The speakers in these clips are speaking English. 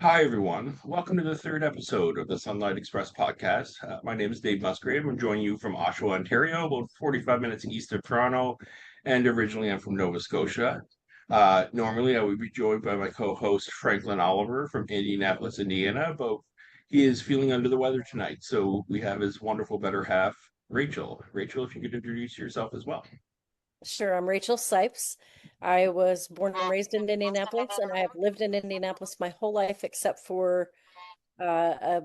Hi, everyone. Welcome to the third episode of the Sunlight Express podcast. My name is Dave Musgrave. I'm joining you from Oshawa, Ontario, about 45 minutes east of Toronto, and originally I'm from Nova Scotia. Normally, I would be joined by my co host, Franklin Oliver from Indianapolis, Indiana, but he is feeling under the weather tonight. So we have his wonderful better half, Rachel. Rachel, if you could introduce yourself as well. Sure, I'm Rachel Sipes. I was born and raised in Indianapolis, and I have lived in Indianapolis my whole life, except for a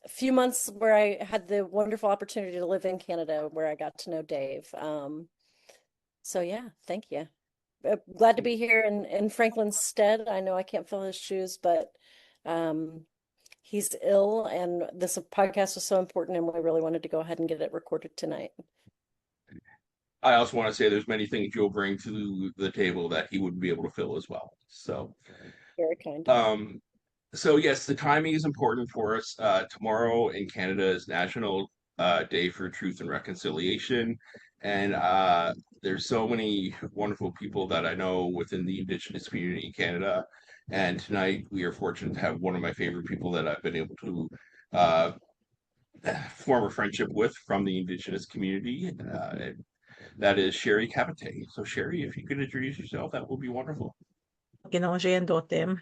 few months where I had the wonderful opportunity to live in Canada, where I got to know Dave. So yeah, thank you. Glad to be here in Franklin's stead. I know I can't fill his shoes, but um, he's ill, and this podcast is so important, and we really wanted to go ahead and get it recorded tonight. I also want to say there's many things you'll bring to the table that he wouldn't be able to fill as well. Very kind. Um, So yes, the timing is important for us. Tomorrow in Canada is National Day for Truth and Reconciliation, and there's so many wonderful people that I know within the Indigenous community in Canada. And tonight we are fortunate to have one of my favorite people that I've been able to uh, form a friendship with from the Indigenous community. And that is Sherri Kabatay. So Sherri, if you could introduce yourself, that would be wonderful. Dotem,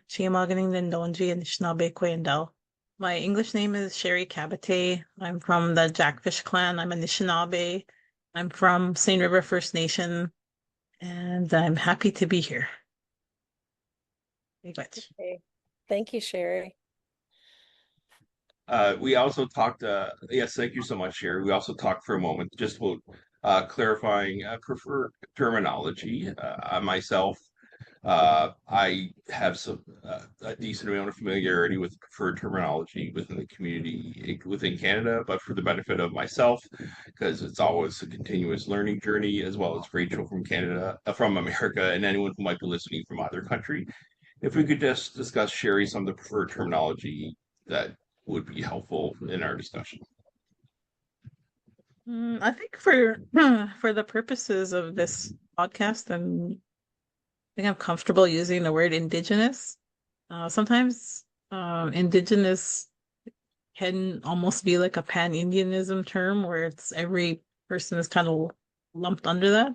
My English name is Sherri Kabatay. I'm from the Jackfish clan. I'm a Anishinaabe. I'm from St. River First Nation, and I'm happy to be here. Very much. Okay. Thank you, Sherry. We also talked, yes, thank you so much, Sherry. We also talked for a moment just about clarifying preferred terminology. Myself, I have a decent amount of familiarity with preferred terminology within the community within Canada, but for the benefit of myself, because it's always a continuous learning journey, as well as Rachel from Canada, from America, and anyone who might be listening from either country. If we could just discuss, Sherry, some of the preferred terminology that would be helpful in our discussion. I think for for the purposes of this podcast, I think I'm comfortable using the word Indigenous. Sometimes Indigenous can almost be like a pan-Indianism term where it's every person is kind of lumped under that.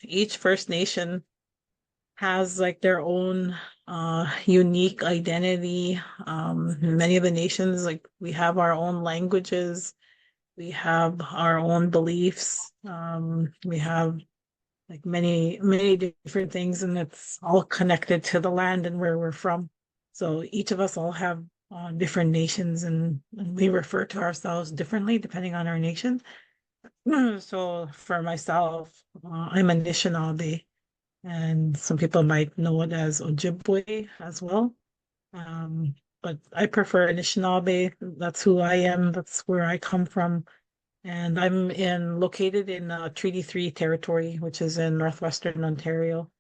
Each First Nation has like their own unique identity. Many of the nations, like we have our own languages, we have our own beliefs, we have like many different things, and it's all connected to the land and where we're from. So each of us all have different nations, and we refer to ourselves differently depending on our nation. So for myself, I'm a Anishinaabe, and some people might know it as Ojibwe as well. Um, but I prefer Anishinaabe. That's who I am. That's where I come from. And I'm located in Treaty 3 territory, which is in northwestern Ontario.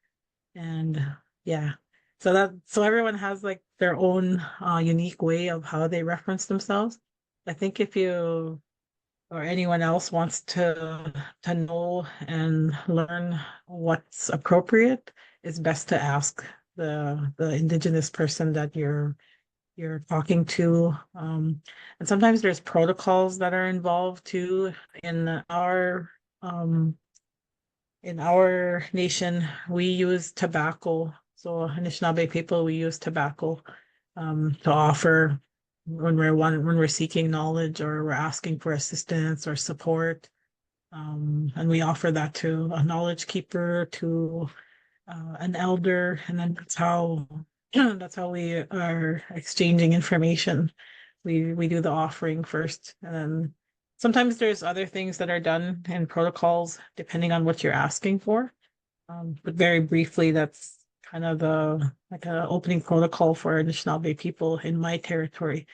And yeah, so everyone has like their own unique way of how they reference themselves. I think if you or anyone else wants to know and learn what's appropriate, it's best to ask the indigenous person that you're talking to. And sometimes there's protocols that are involved too. Um in our nation, we use tobacco. So Anishinaabe people, we use tobacco to offer when we're seeking knowledge or we're asking for assistance or support. And we offer that to a knowledge keeper, to an elder, and then that's how we are exchanging information. We do the offering first, and then sometimes there's other things that are done in protocols depending on what you're asking for. But very briefly, that's kind of the like a opening protocol for Anishinaabe people in my territory,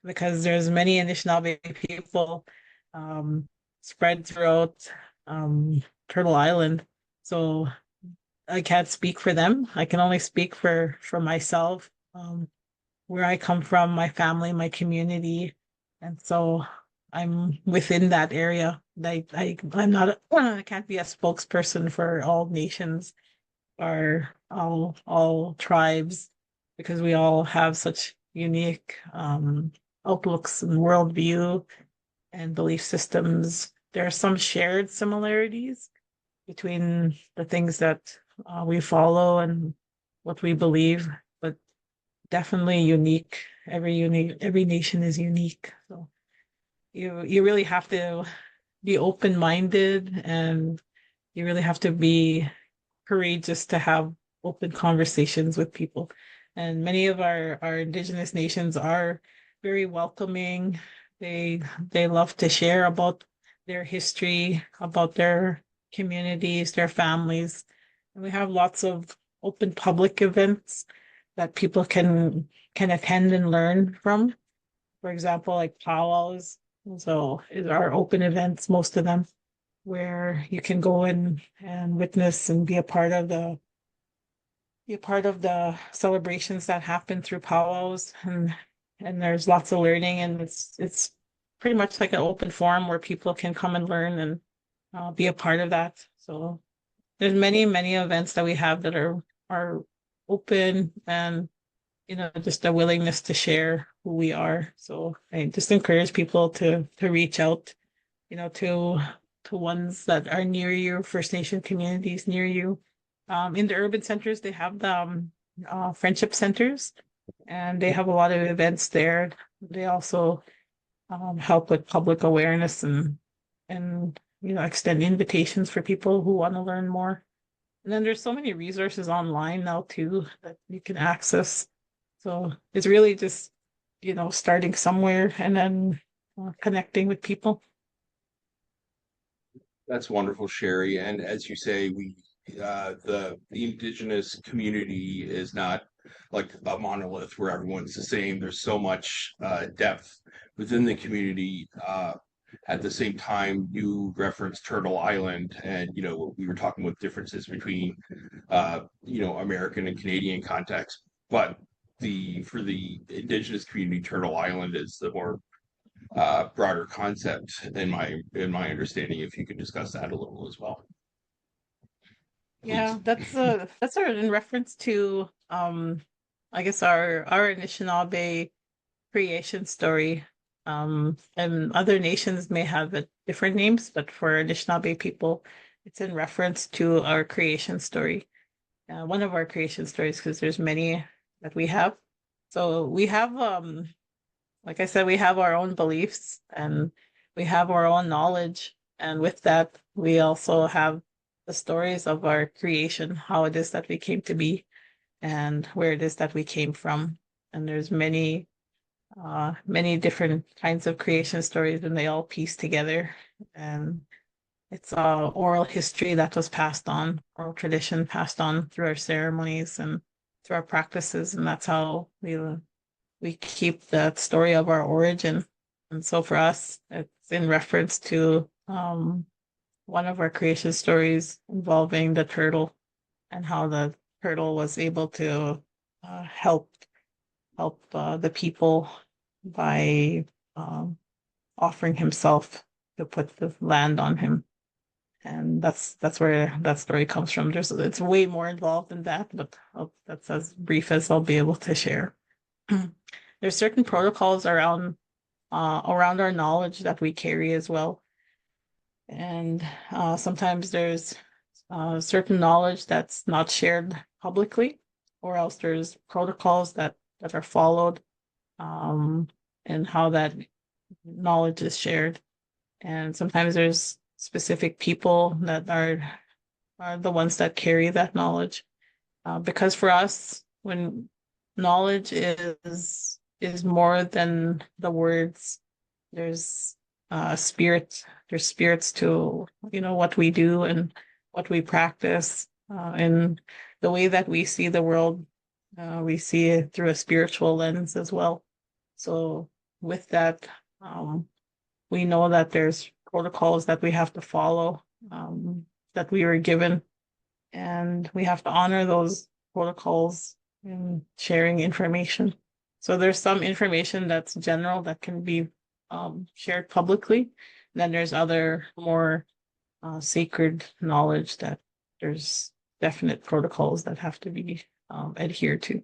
because there's many Anishinaabe people um, spread throughout Turtle Island. So I can't speak for them. I can only speak for myself, where I come from, my family, my community, and so I'm within that area. I'm not I can't be a spokesperson for all nations or all tribes. because we all have such unique outlooks and worldview and belief systems. There are some shared similarities between the things that we follow and what we believe, but definitely unique. Every nation is unique. So you really have to be open-minded, and you really have to be courageous to have open conversations with people. And many of our Indigenous nations are very welcoming. They love to share about their history, about their communities, their families. And we have lots of open public events that people can attend and learn from. For example, like powwows. So is our open events, most of them, where you can go in and witness and be a part of the celebrations that happen through powwows, and there's lots of learning, and it's pretty much like an open forum where people can come and learn and be a part of that. So there's many events that we have that are open, and just a willingness to share who we are. So I just encourage people to reach out, to ones that are near you, First Nation communities near you. In the urban centers, they have the friendship centers, and they have a lot of events there. They also help with public awareness and extend invitations for people who want to learn more. And then there's so many resources online now too that you can access. So it's really just, starting somewhere and then connecting with people. That's wonderful, Sherri. And as you say, the Indigenous community is not like a monolith where everyone's the same. There's so much depth within the community. At the same time, you referenced Turtle Island, and we were talking about differences between American and Canadian context, but for the Indigenous community, Turtle Island is the more broader concept in my understanding. If you could discuss that a little as well, please. Yeah, that's in reference to I guess our Anishinaabe creation story. And other nations may have different names, but for Anishinaabe people, it's in reference to our creation story. One of our creation stories, because there's many that we have. So we have, like I said, we have our own beliefs and we have our own knowledge. And with that, we also have the stories of our creation, how it is that we came to be and where it is that we came from. And there's many different kinds of creation stories, and they all piece together. And it's oral history that was passed on, oral tradition passed on through our ceremonies and through our practices, and that's how we keep that story of our origin. And so for us, it's in reference to one of our creation stories involving the turtle and how the turtle was able to help the people by offering himself to put the land on him. And that's where that story comes from. It's way more involved than that, but that's as brief as I'll be able to share. There's certain protocols around our knowledge that we carry as well. And sometimes there's certain knowledge that's not shared publicly, or else there's protocols that are followed, and how that knowledge is shared. And sometimes there's specific people that are the ones that carry that knowledge. Because for us, when knowledge is more than the words, there's there's spirits to what we do and what we practice, and the way that we see the world. We see it through a spiritual lens as well. So with that, we know that there's protocols that we have to follow, that we were given, and we have to honor those protocols in sharing information. So there's some information that's general that can be shared publicly. Then there's other more sacred knowledge that there's definite protocols that have to be adhered to.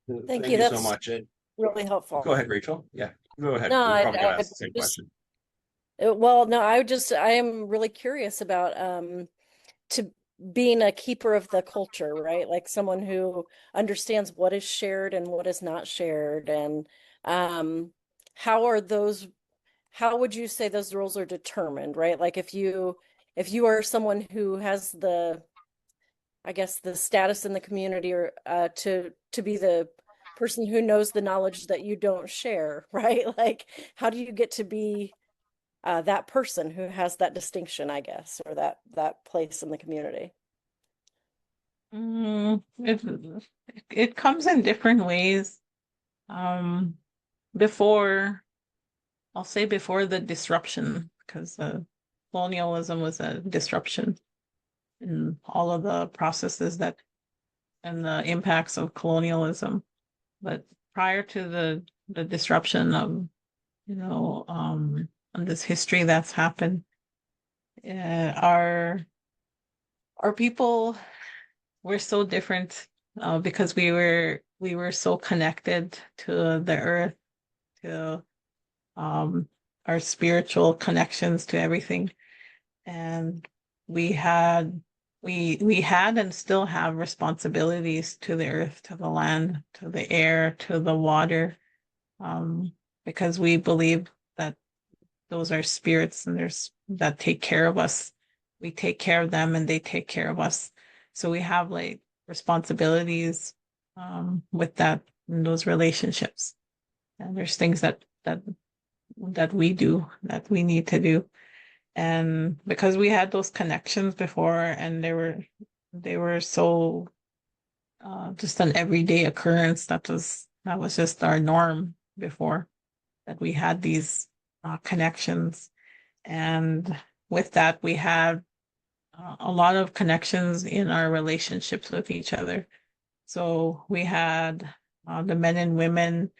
Thank Thank you. you so That's much. And really go helpful. ahead, Rachel. Yeah, go ahead. No, You're probably going to I ask the same just question. well, no, I am really curious about to being a keeper of the culture, right? Like someone who understands what is shared and what is not shared. And um, how are those, how would you say those roles are determined, right? Like if you are someone who has the, I guess, the status in the community or to be the person who knows the knowledge that you don't share, right? Like how do you get to be that person who has that distinction, I guess, or that place in the community? It comes in different ways. Um, before, I'll say before the disruption, because colonialism was a disruption in all of the processes that and the impacts of colonialism. But prior to the disruption of, you know, and this history that's happened, uh, our our people were so different because we were so connected to the earth, to um, our spiritual connections to everything. And we had we had and still have responsibilities to the earth, to the land, to the air, to the water, um, because we believe that those are spirits and there's that take care of us. We take care of them and they take care of us. So we have like responsibilities with that in those relationships. And there's things that we do that we need to do. And because we had those connections before and they were so just an everyday occurrence that was just our norm before that we had these connections. And with that, we had a lot of connections in our relationships with each other. So we had the men and women,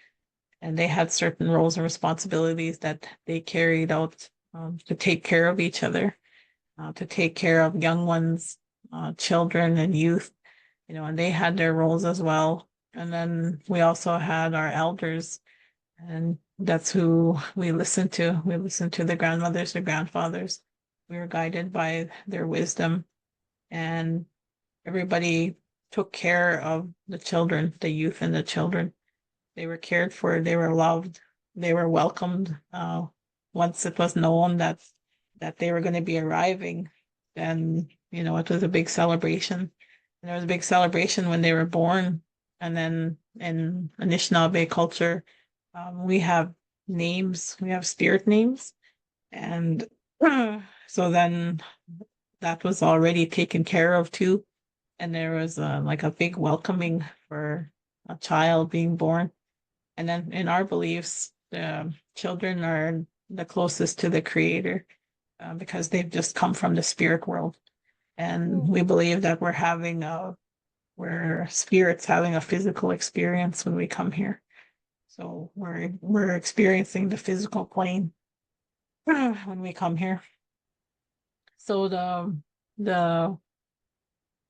and they had certain roles and responsibilities that they carried out to take care of each other, to take care of young ones, children, and youth, you know, and they had their roles as well. And then we also had our elders, and that's who we listened to. We listened to the grandmothers, the grandfathers. We were guided by their wisdom, and everybody took care of the children, the youth and the children. They were cared for, they were loved, they were welcomed. Once it was known that they were going to be arriving, then you know it was a big celebration. And there was a big celebration when they were born. And then in Anishinaabe culture, we have names, we have spirit names, and so then that was already taken care of too. And there was like a big welcoming for a child being born. And then in our beliefs, the children are the closest to the creator because they've just come from the spirit world. And Hmm. we believe that we're spirits having a physical experience when we come here. So we're experiencing the physical plane when we come here. So the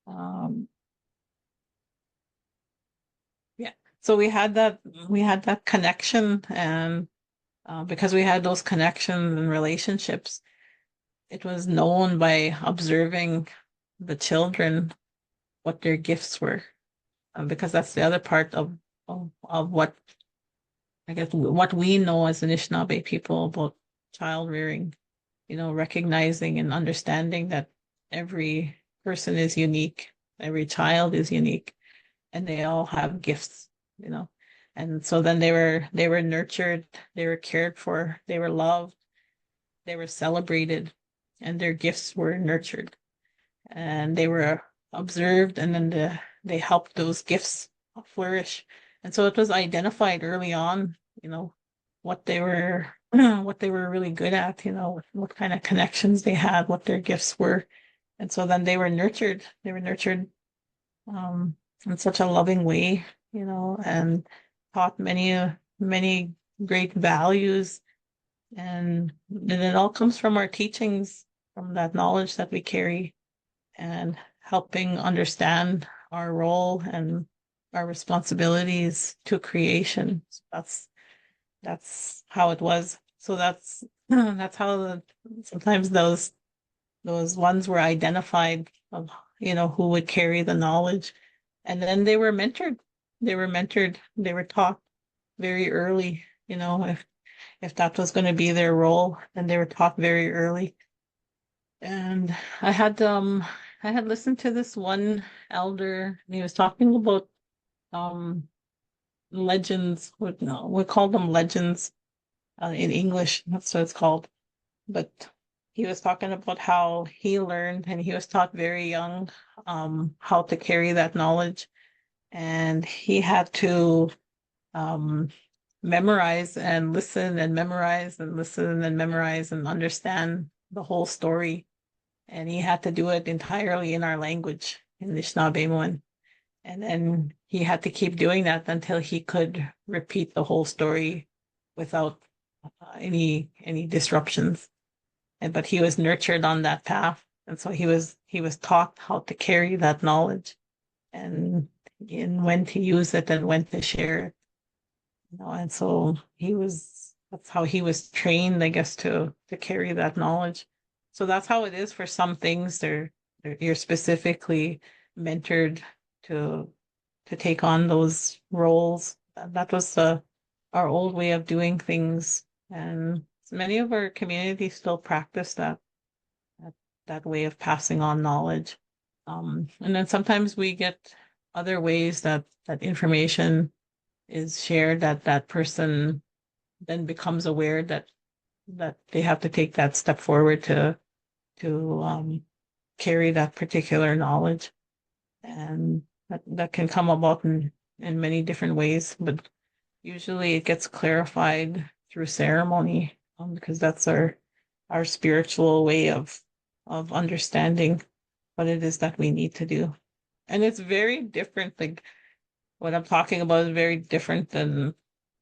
um yeah, so we had that connection, and because we had those connections and relationships, it was known by observing the children what their gifts were, because that's the other part of what I guess what we know as Anishinaabe people about child rearing, you know, recognizing and understanding that every person is unique, every child is unique, and they all have gifts, you know. And so then they were nurtured, they were cared for, they were loved, they were celebrated, and their gifts were nurtured, and they were observed, and then they helped those gifts flourish. And so it was identified early on, you know, what they were what they were really good at, you know, what kind of connections they had, what their gifts were. And so then they were nurtured in such a loving way, you know, and taught many great values. And it all comes from our teachings, from that knowledge that we carry, and helping understand our role and our responsibilities to creation. So that's how it was. So that's that's how sometimes those ones were identified of who would carry the knowledge. And then they were mentored. They were taught very early, if that was going to be their role, and they were taught very early. And I had listened to this one elder, and he was talking about um legends. No, we call them legends in English. That's what it's called. But he was talking about how he learned, and he was taught very young how to carry that knowledge, and he had to um memorize and listen and memorize and listen and memorize and understand the whole story. And he had to do it entirely in our language, in Anishinaabe. And then he had to keep doing that until he could repeat the whole story without any disruptions. But he was nurtured on that path, and so he was taught how to carry that knowledge, and in when to use it and when to share it. And so that's how he was trained, I guess, to carry that knowledge. So that's how it is for some things. You're specifically mentored to to take on those roles. That was our old way of doing things, and many of our communities still practice that, that way of passing on knowledge. And then sometimes we get other ways that information is shared, that person then becomes aware that they have to take that step forward to carry that particular knowledge. And that can come about in many different ways, but usually it gets clarified through ceremony, because that's our spiritual way of understanding what it is that we need to do. And it's very different. Like, what I'm talking about is very different than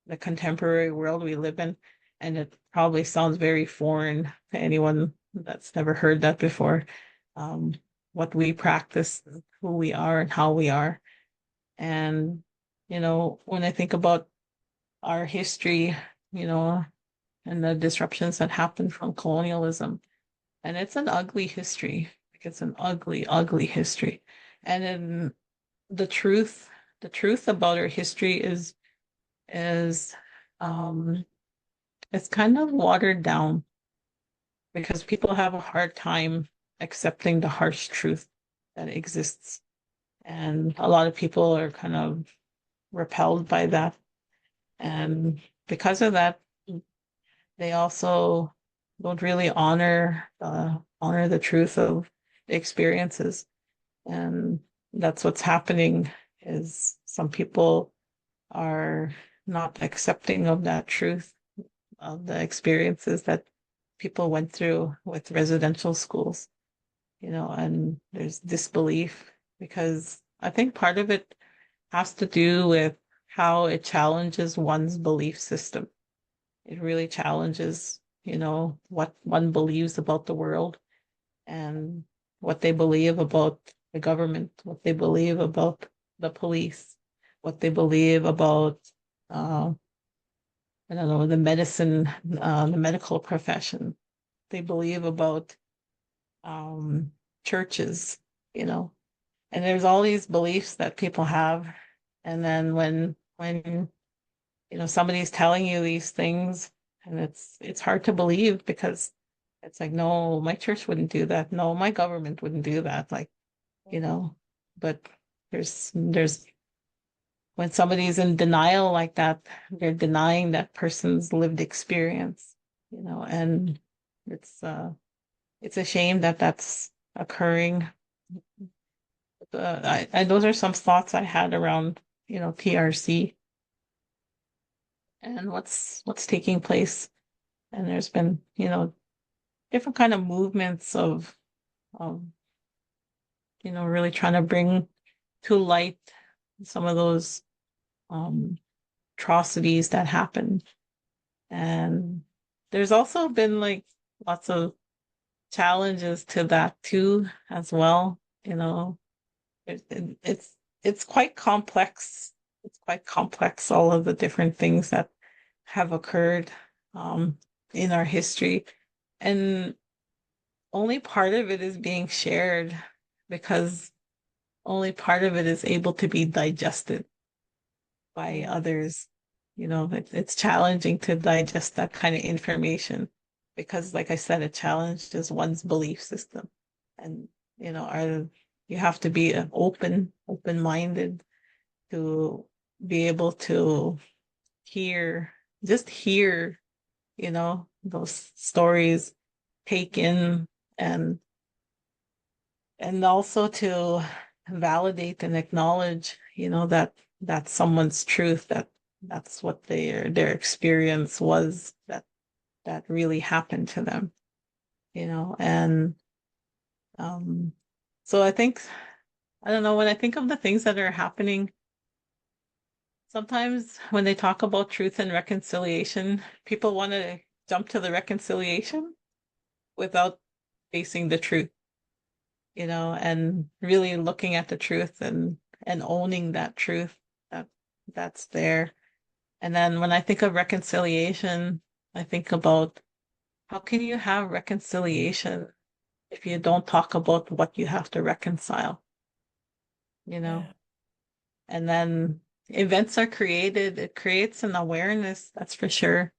the contemporary world we live in. And it probably sounds very foreign to anyone that's never heard that before. Um, what we practice, who we are, and how we are. And, when I think about our history, and the disruptions that happened from colonialism, and it's an ugly history. Like, it's an ugly, ugly history. And then the truth, the truth about our history is um it's kind of watered down because people have a hard time accepting the harsh truth that exists. And a lot of people are kind of repelled by that. And because of that, they also don't really honor the truth of the experiences. And that's what's happening, is some people are not accepting of that truth, of the experiences that people went through with residential schools, and there's disbelief, because I think part of it has to do with how it challenges one's belief system. It really challenges, what one believes about the world, and what they believe about the government, what they believe about the police, what they believe about, uh, I don't know, the medical profession. They believe about um, churches, you know, and there's all these beliefs that people have. And then when somebody's telling you these things, and it's hard to believe, because it's like, no, my church wouldn't do that. No, my government wouldn't do that. Like, but there's when somebody's in denial like that, they're denying that person's lived experience, and it's a shame that that's occurring. Those are some thoughts I had around, TRC and what's taking place. And there's been, different kind of movements of, really trying to bring to light some of those um atrocities that happened. And there's also been like lots of challenges to that too, as well. It's it's quite complex. It's quite complex, all of the different things that have occurred um, in our history. And only part of it is being shared because only part of it is able to be digested by Mm, others. It's challenging to digest that kind of information because, like I said, it challenges one's belief system. And, are you have to be open-minded to be able to hear, just hear, those stories, take in and also to validate and acknowledge, that that's someone's truth, that's what their experience was, that really happened to them, and um so I don't know, when I think of the things that are happening, sometimes when they talk about truth and reconciliation, people want to jump to the reconciliation without facing the truth, and really looking at the truth and owning that truth that that's there. And then when I think of reconciliation, I think about how can you have reconciliation if you don't talk about what you have to reconcile, you know? yeah. And then events are created, it creates an awareness, that's for sure.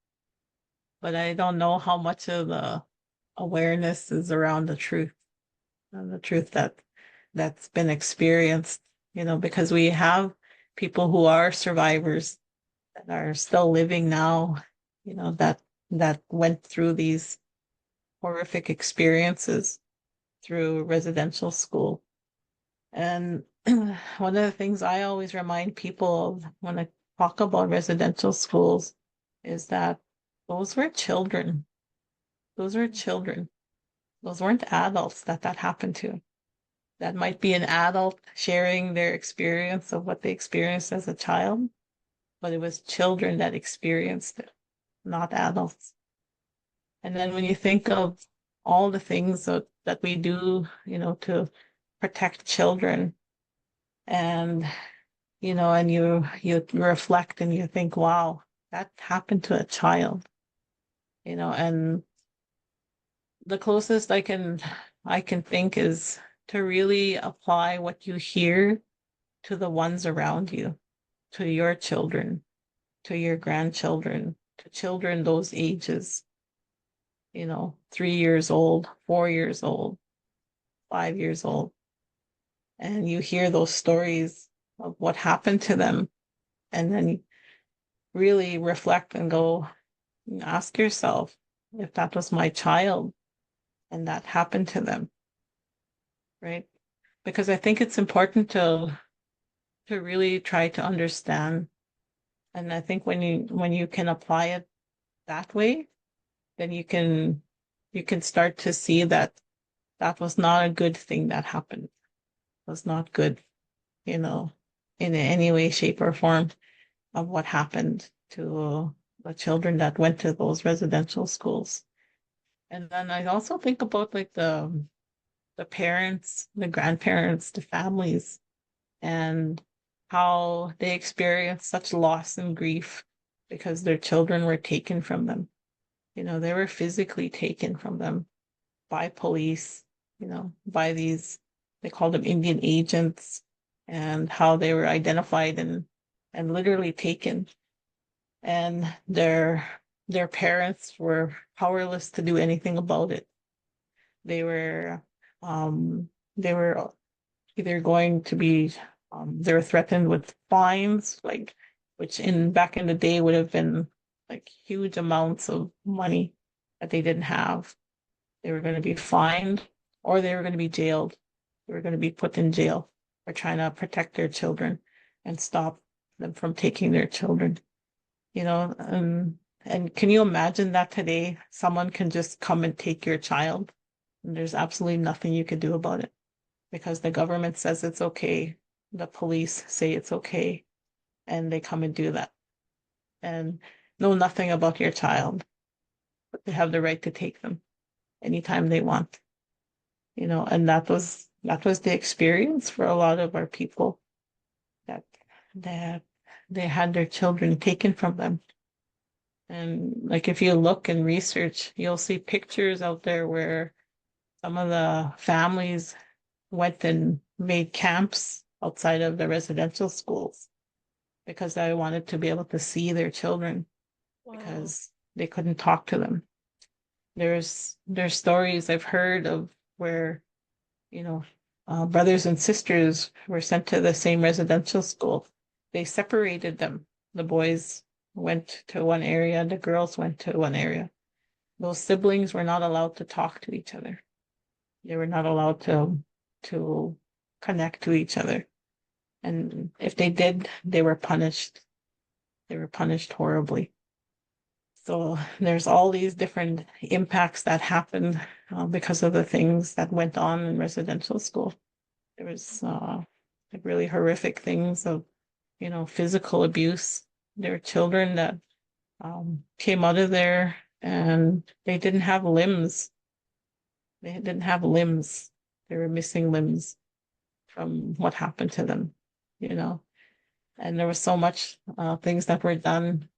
But I don't know how much of the awareness is around the truth and the truth that's been experienced, because we have people who are survivors that are still living now, that went through these horrific experiences through residential school. And one of the things I always remind people of when I talk about residential schools is that those were children. Those were children. Those weren't adults that happened to. That might be an adult sharing their experience of what they experienced as a child, but it was children that experienced it, not adults. And then when you think of all the things that we do, to protect children, and and you reflect and you think, wow, that happened to a child, and the closest I can think is to really apply what you hear to the ones around you, to your children, to your grandchildren, to children those ages, 3 years old, 4 years old, 5 years old. And you hear those stories of what happened to them. And then you really reflect and go, ask yourself, if that was my child and that happened to them, right? Because I think it's important to really try to understand. And I think when you can apply it that way, then you can start to see that that was not a good thing that happened. It was not good, you know, in any way, shape, or form of what happened to the children that went to those residential schools. And then I also think about like the parents, the grandparents, the families, and how they experienced such loss and grief because their children were taken from them. They were physically taken from them by police, by these, they called them Indian agents, and how they were identified and literally taken. And their parents were powerless to do anything about it. They were um they were either going to be they were threatened with fines, like, which in back in the day would have been like huge amounts of money that they didn't have. They were going to be fined, or they were going to be jailed. They were going to be put in jail for trying to protect their children and stop them from taking their children. And can you imagine that today someone can just come and take your child and there's absolutely nothing you could do about it because the government says it's okay, the police say it's okay, and they come and do that and know nothing about your child, but they have the right to take them anytime they want, and that was the experience for a lot of our people. that that they had their children taken from them. And like if you look and research, you'll see pictures out there where some of the families went and made camps outside of the residential schools because they wanted to be able to see their children Wow. because they couldn't talk to them. There's stories I've heard of where, you know, brothers and sisters were sent to the same residential school. They separated them. The boys went to one area, the girls went to one area. Those siblings were not allowed to talk to each other. They were not allowed to connect to each other. And if they did, they were punished. They were punished horribly. So there's all these different impacts that happened because of the things that went on in residential school. There was like really horrific things of, physical abuse. There were children that came out of there and they didn't have limbs. They didn't have limbs. They were missing limbs from what happened to them, you know. And there was so much things that were done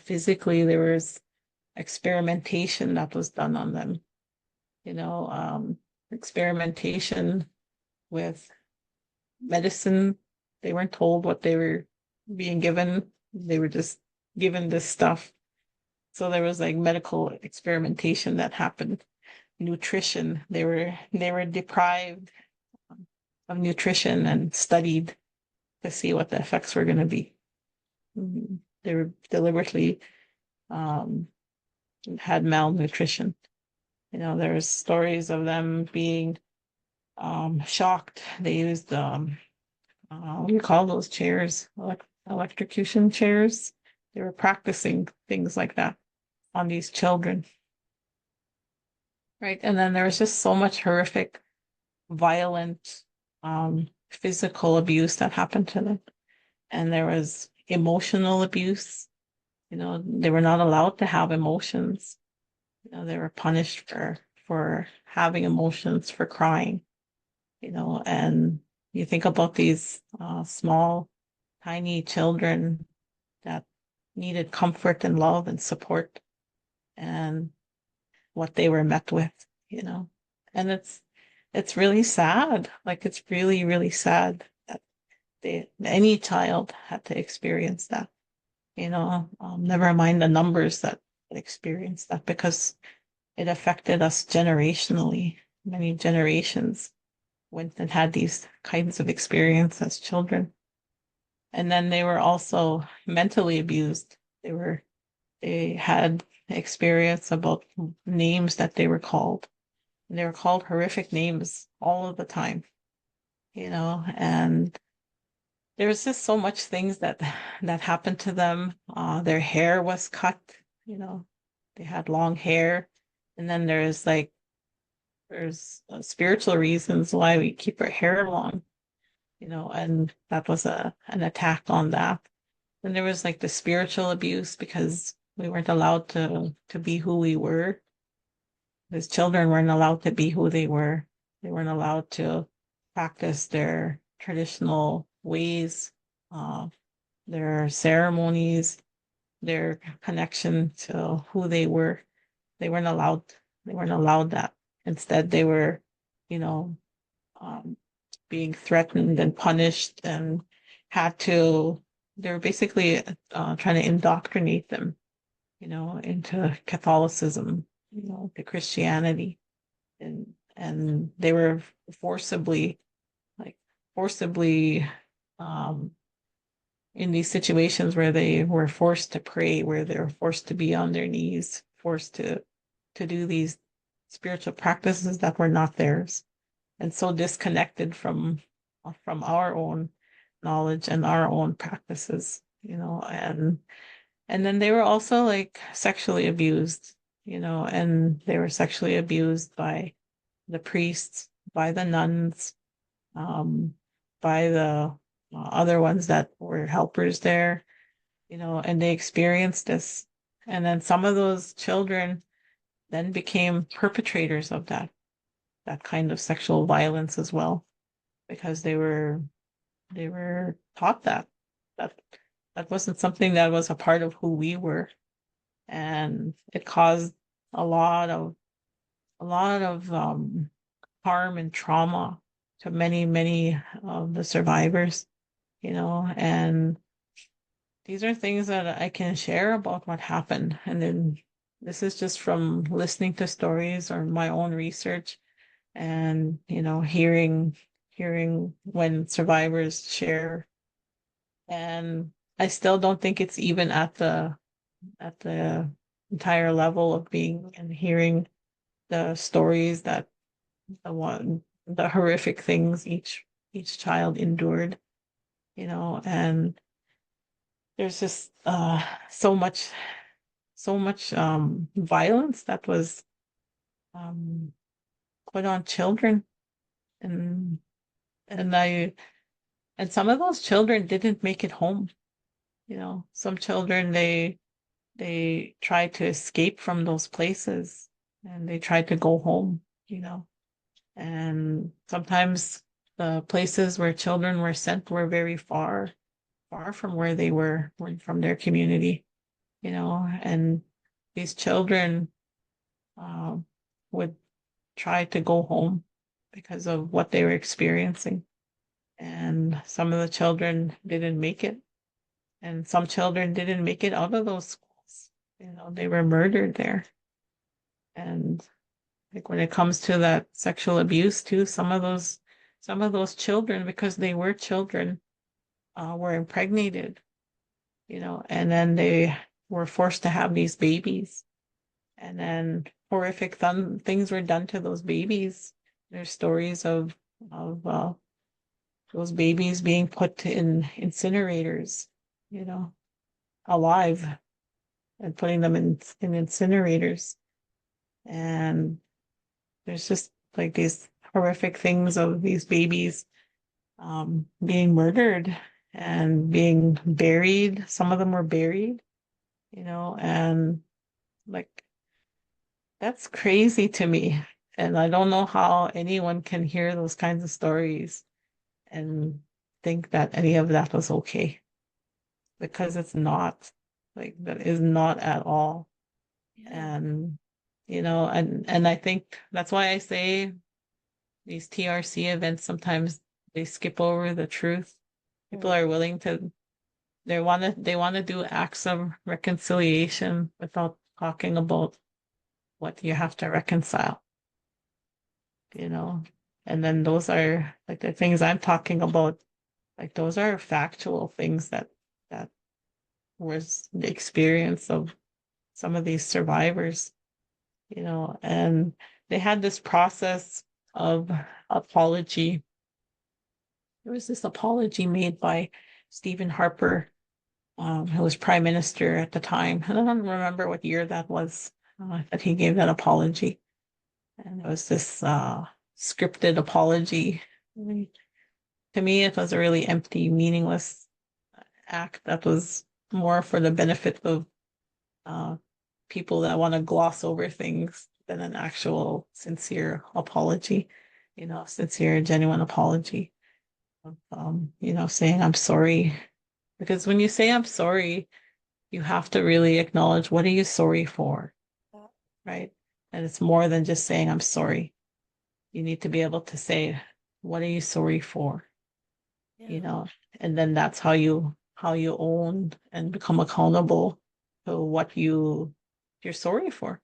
physically. There was experimentation that was done on them, experimentation with medicine. They weren't told what they were being given. They were just given this stuff. So there was like medical experimentation that happened. Nutrition. They were deprived of nutrition and studied to see what the effects were going to be. They were deliberately had malnutrition. There's stories of them being shocked. They used what do you call those chairs? Electrocution chairs. They were practicing things like that on these children. Right. And then there was just so much horrific, violent, physical abuse that happened to them. And there was emotional abuse. They were not allowed to have emotions. They were punished for having emotions, for crying, and you think about these small, tiny children that needed comfort and love and support and what they were met with, and it's really sad. Like it's really, really sad that any child had to experience that, never mind the numbers that experienced that because it affected us generationally. Many generations went and had these kinds of experience as children. And then they were also mentally abused. They had experience about names that they were called. And they were called horrific names all of the time, and there was just so much things that happened to them. Their hair was cut, they had long hair. And then there's spiritual reasons why we keep our hair long, and that was an attack on that. Then there was like the spiritual abuse because we weren't allowed to be who we were. As children weren't allowed to be who they were. They weren't allowed to practice their traditional ways, their ceremonies, their connection to who they were. They weren't allowed. They weren't allowed that. Instead, they were, you know, being threatened and punished and had to. They were basically trying to indoctrinate them, into Catholicism, to Christianity, and they were forcibly, forcibly, um, in these situations where they were forced to pray, where they were forced to be on their knees, forced to do these spiritual practices that were not theirs, and so disconnected from our own knowledge and our own practices, and then they were also like sexually abused, and they were sexually abused by the priests, by the nuns, by the other ones that were helpers there, and they experienced this. And then some of those children then became perpetrators of that kind of sexual violence as well, because they were taught that that wasn't something that was a part of who we were, and it caused a lot of harm and trauma to many of the survivors, and these are things that I can share about what happened. And then this is just from listening to stories or my own research, and hearing when survivors share. And I still don't think it's even at the entire level of being and hearing the stories that the horrific things each child endured, and there's just so much violence that was um put on children, and and I and some of those children didn't make it home. Some children, they tried to escape from those places, and they tried to go home, and sometimes the places where children were sent were very far from where they were from their community, and these children um, would try to go home because of what they were experiencing. And some of the children didn't make it, and some children didn't make it out of those schools. They were murdered there. And like when it comes to that sexual abuse too, some of those children, because they were children, were impregnated, and then they were forced to have these babies, and then horrific things were done to those babies. There's stories of those babies being put in incinerators, you know, alive, and putting them in incinerators. And there's just like these horrific things of these babies being murdered and being buried. Some of them were buried, and like that's crazy to me. And I don't know how anyone can hear those kinds of stories and think that any of that was okay, because it's not. Like, that is not at all. Yeah. And and I think that's why I say these TRC events sometimes they skip over the truth. People Mm. are willing to they want to do acts of reconciliation without talking about what you have to reconcile, you know. And then those are like the things I'm talking about, like those are factual things that was the experience of some of these survivors, and they had this process of apology. There was this apology made by Stephen Harper, who was prime minister at the time. And I don't remember what year that was, that he gave that apology. And it was this scripted apology. To me, it was a really empty, meaningless act that was more for the benefit of uh, people that want to gloss over things than an actual sincere apology, sincere, genuine apology. Saying I'm sorry. Because when you say I'm sorry, you have to really acknowledge, what are you sorry for? Yeah. Right? And it's more than just saying I'm sorry. You need to be able to say, what are you sorry for? you Yeah. know, and then that's how you own and become accountable to what you're sorry for.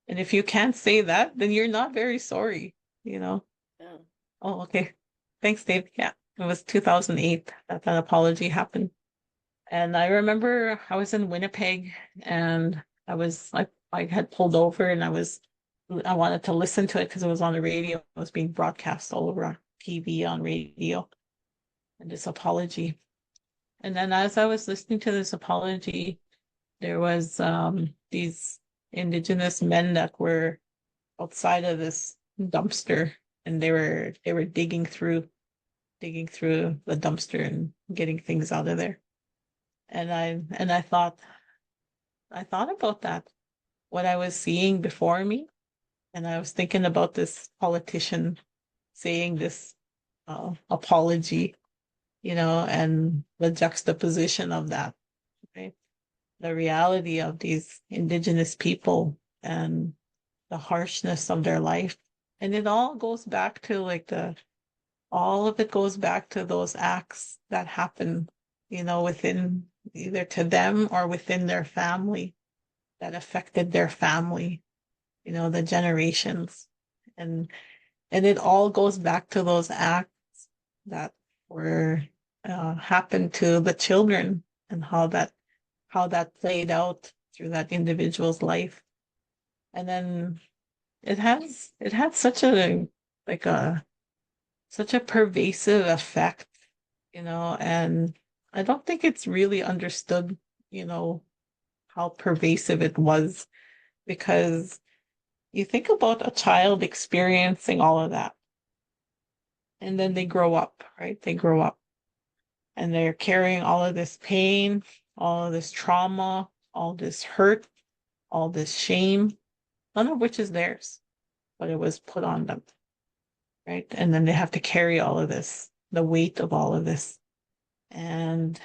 And if you can't say that, then you're not very sorry, you know. Yeah. Oh, okay. Thanks, Dave. Yeah, it was 2008 that apology happened. And I remember I was in Winnipeg, and I had pulled over, and I wanted to listen to it because it was on the radio. It was being broadcast all over on TV, on radio, and this apology. And then as I was listening to this apology, there was these Indigenous men that were outside of this dumpster, and they were digging through the dumpster and getting things out of there. And I thought about that, what I was seeing before me, and I was thinking about this politician saying this apology, and the juxtaposition of that, right? The reality of these Indigenous people and the harshness of their life. And it all goes back to all of it goes back to those acts that happen, within either to them or within their family that affected their family, the generations. And it all goes back to those acts that were happened to the children and how that played out through that individual's life. And then it had like a such a pervasive effect, and I don't think it's really understood, how pervasive it was, because you think about a child experiencing all of that, and then they grow up, right? They grow up and they're carrying all of this pain, all of this trauma, all this hurt, all this shame, none of which is theirs, but it was put on them, right? And then they have to carry all of this, the weight of all of this. And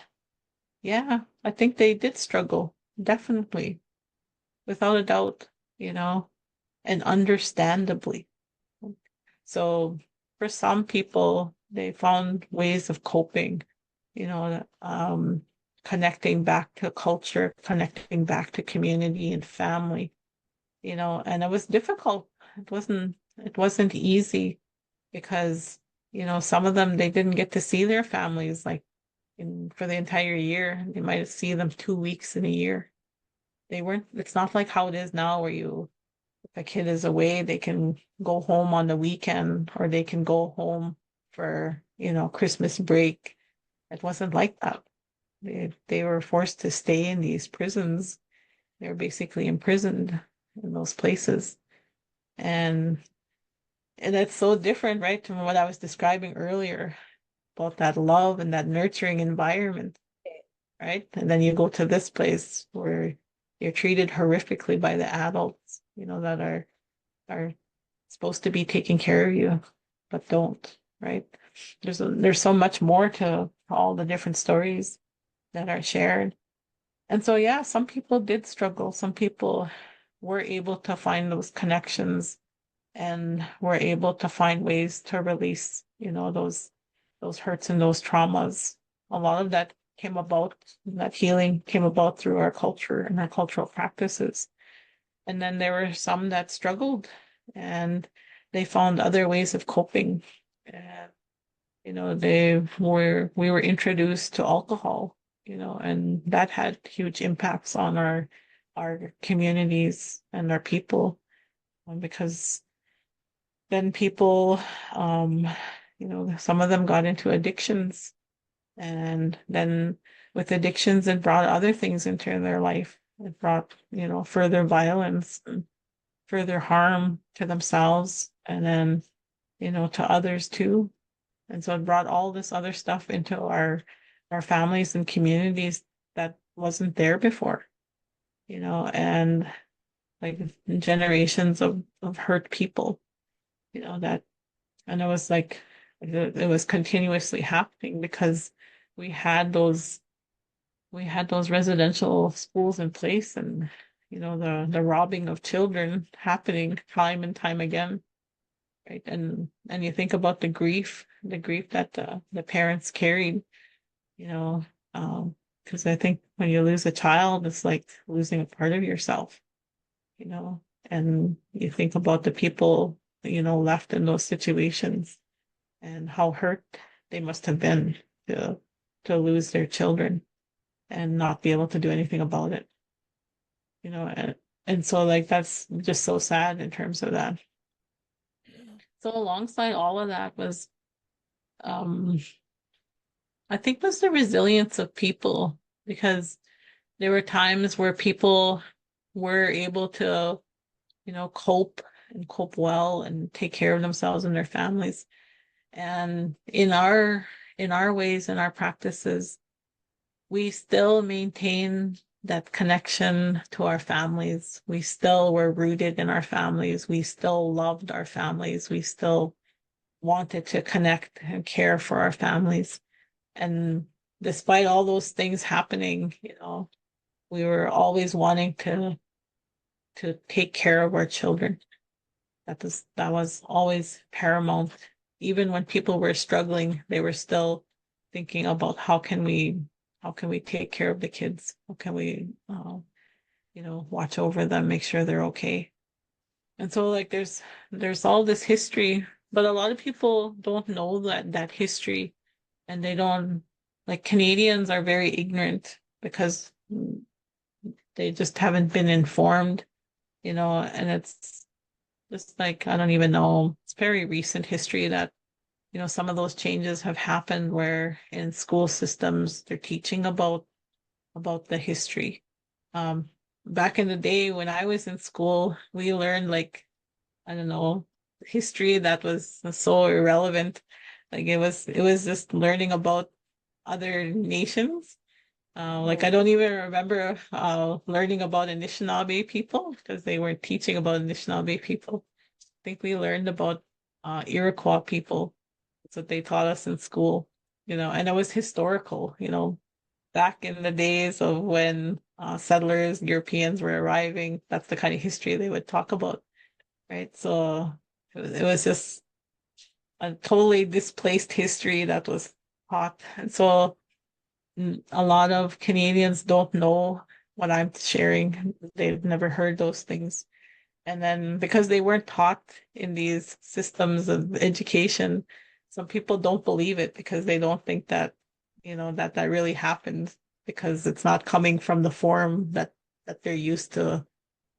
yeah, I think they did struggle, definitely, without a doubt, and understandably. So for some people, they found ways of coping, connecting back to culture, connecting back to community and family, and it was difficult. It wasn't easy because, some of them, they didn't get to see their families for the entire year. They might see them 2 weeks in a year. It's not like how it is now where if a kid is away, they can go home on the weekend or they can go home for, Christmas break. It wasn't like that. They were forced to stay in these prisons. They were basically imprisoned in those places. And it's so different, right, from what I was describing earlier about that love and that nurturing environment, right? And then you go to this place where you're treated horrifically by the adults, that are supposed to be taking care of you, but don't, right? There's so much more to all the different stories that are shared. And so, yeah, some people did struggle. Some people were able to find those connections and were able to find ways to release, those hurts and those traumas. A lot of that healing came about through our culture and our cultural practices. And then there were some that struggled and they found other ways of coping. And, we were introduced to alcohol, and that had huge impacts on our communities and our people, because then people, some of them got into addictions, and then with addictions, it brought other things into their life. It brought, further violence and further harm to themselves and then, to others too. And so it brought all this other stuff into our families and communities that wasn't there before, and like generations of hurt people, that, and it was like it was continuously happening because we had those residential schools in place, and the robbing of children happening time and time again, right? And you think about the grief that the parents carried, because I think when you lose a child, it's like losing a part of yourself, and you think about the people, left in those situations and how hurt they must have been to lose their children and not be able to do anything about it, and so that's just so sad in terms of that. So alongside all of that was, I think, was the resilience of people, because there were times where people were able to, cope and cope well and take care of themselves and their families. And in our ways, in our practices, we still maintain that connection to our families. We still were rooted in our families. We still loved our families. We still wanted to connect and care for our families. And despite all those things happening, we were always wanting to take care of our children. That was always paramount. Even when people were struggling, they were still thinking about how can we take care of the kids? How can we watch over them, make sure they're okay? And so like there's all this history, but a lot of people don't know that history, and they don't, like, Canadians are very ignorant because they just haven't been informed, and it's just like, I don't even know, it's very recent history that, some of those changes have happened where in school systems they're teaching about the history. Um, Back in the day when I was in school, we learned, like, I don't know, history that was so irrelevant. Like it was just learning about other nations. Like I don't even remember learning about Anishinaabe people because they weren't teaching about Anishinaabe people. I think we learned about Iroquois people. That's what they taught us in school, and it was historical, back in the days of when settlers, Europeans were arriving. That's the kind of history they would talk about, right? So it was just a totally displaced history that was taught. And so a lot of Canadians don't know what I'm sharing. They've never heard those things. And then because they weren't taught in these systems of education, some people don't believe it because they don't think that, that really happened, because it's not coming from the form that they're used to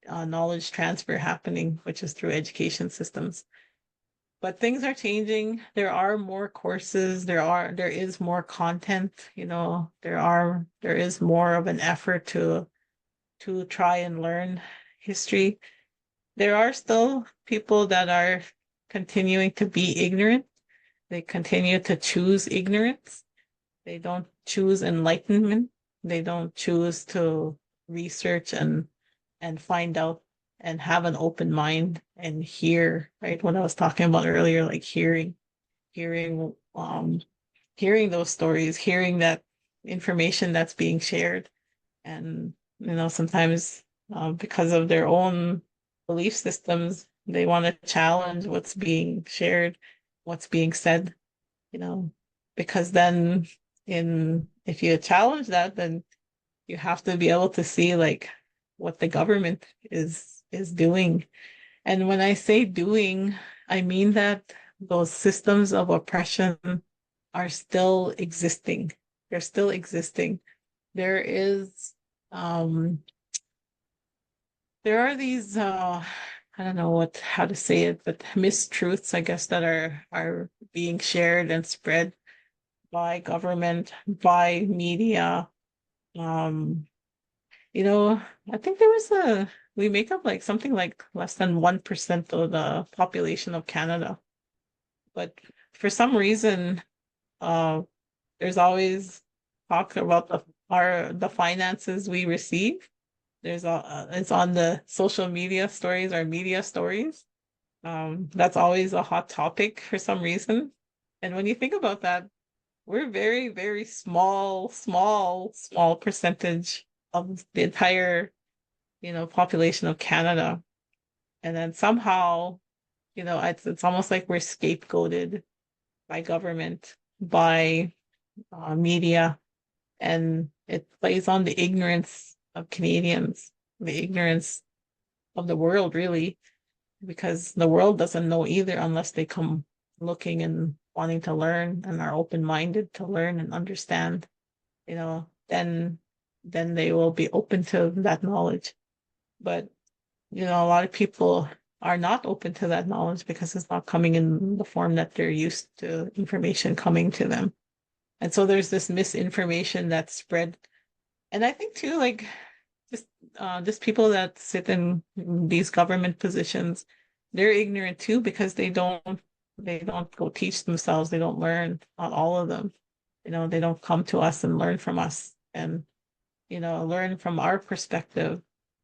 knowledge transfer happening, which is through education systems. But things are changing. There are more courses. There is more content, there is more of an effort to try and learn history. There are still people that are continuing to be ignorant. They continue to choose ignorance. They don't choose enlightenment. They don't choose to research and find out and have an open mind and hear, right? What I was talking about earlier, like hearing, hearing those stories, hearing that information that's being shared. And, sometimes because of their own belief systems, they want to challenge what's being shared, what's being said, you know, because then if you challenge that, then you have to be able to see, like, what the government is doing. And when I say doing, I mean that those systems of oppression are still existing. They're still existing. There is there are these I don't know how to say it, but mistruths, I guess, that are being shared and spread by government, by media. Um, you know, I think we make up like something like less than 1% of the population of Canada. But for some reason, uh, there's always talk about the finances we receive. It's on the social media stories or media stories. That's always a hot topic for some reason. And when you think about that, we're very, very small percentage of the entire, population of Canada. And then somehow, it's almost like we're scapegoated by government, by media, and it plays on the ignorance of Canadians, the ignorance of the world, really, because the world doesn't know either unless they come looking and wanting to learn and are open-minded to learn and understand, then they will be open to that knowledge. But, a lot of people are not open to that knowledge because it's not coming in the form that they're used to information coming to them. And so there's this misinformation that's spread. And I think too, like, just people that sit in these government positions, they're ignorant too because they don't go teach themselves. They don't learn. Not all of them. They don't come to us and learn from us and learn from our perspective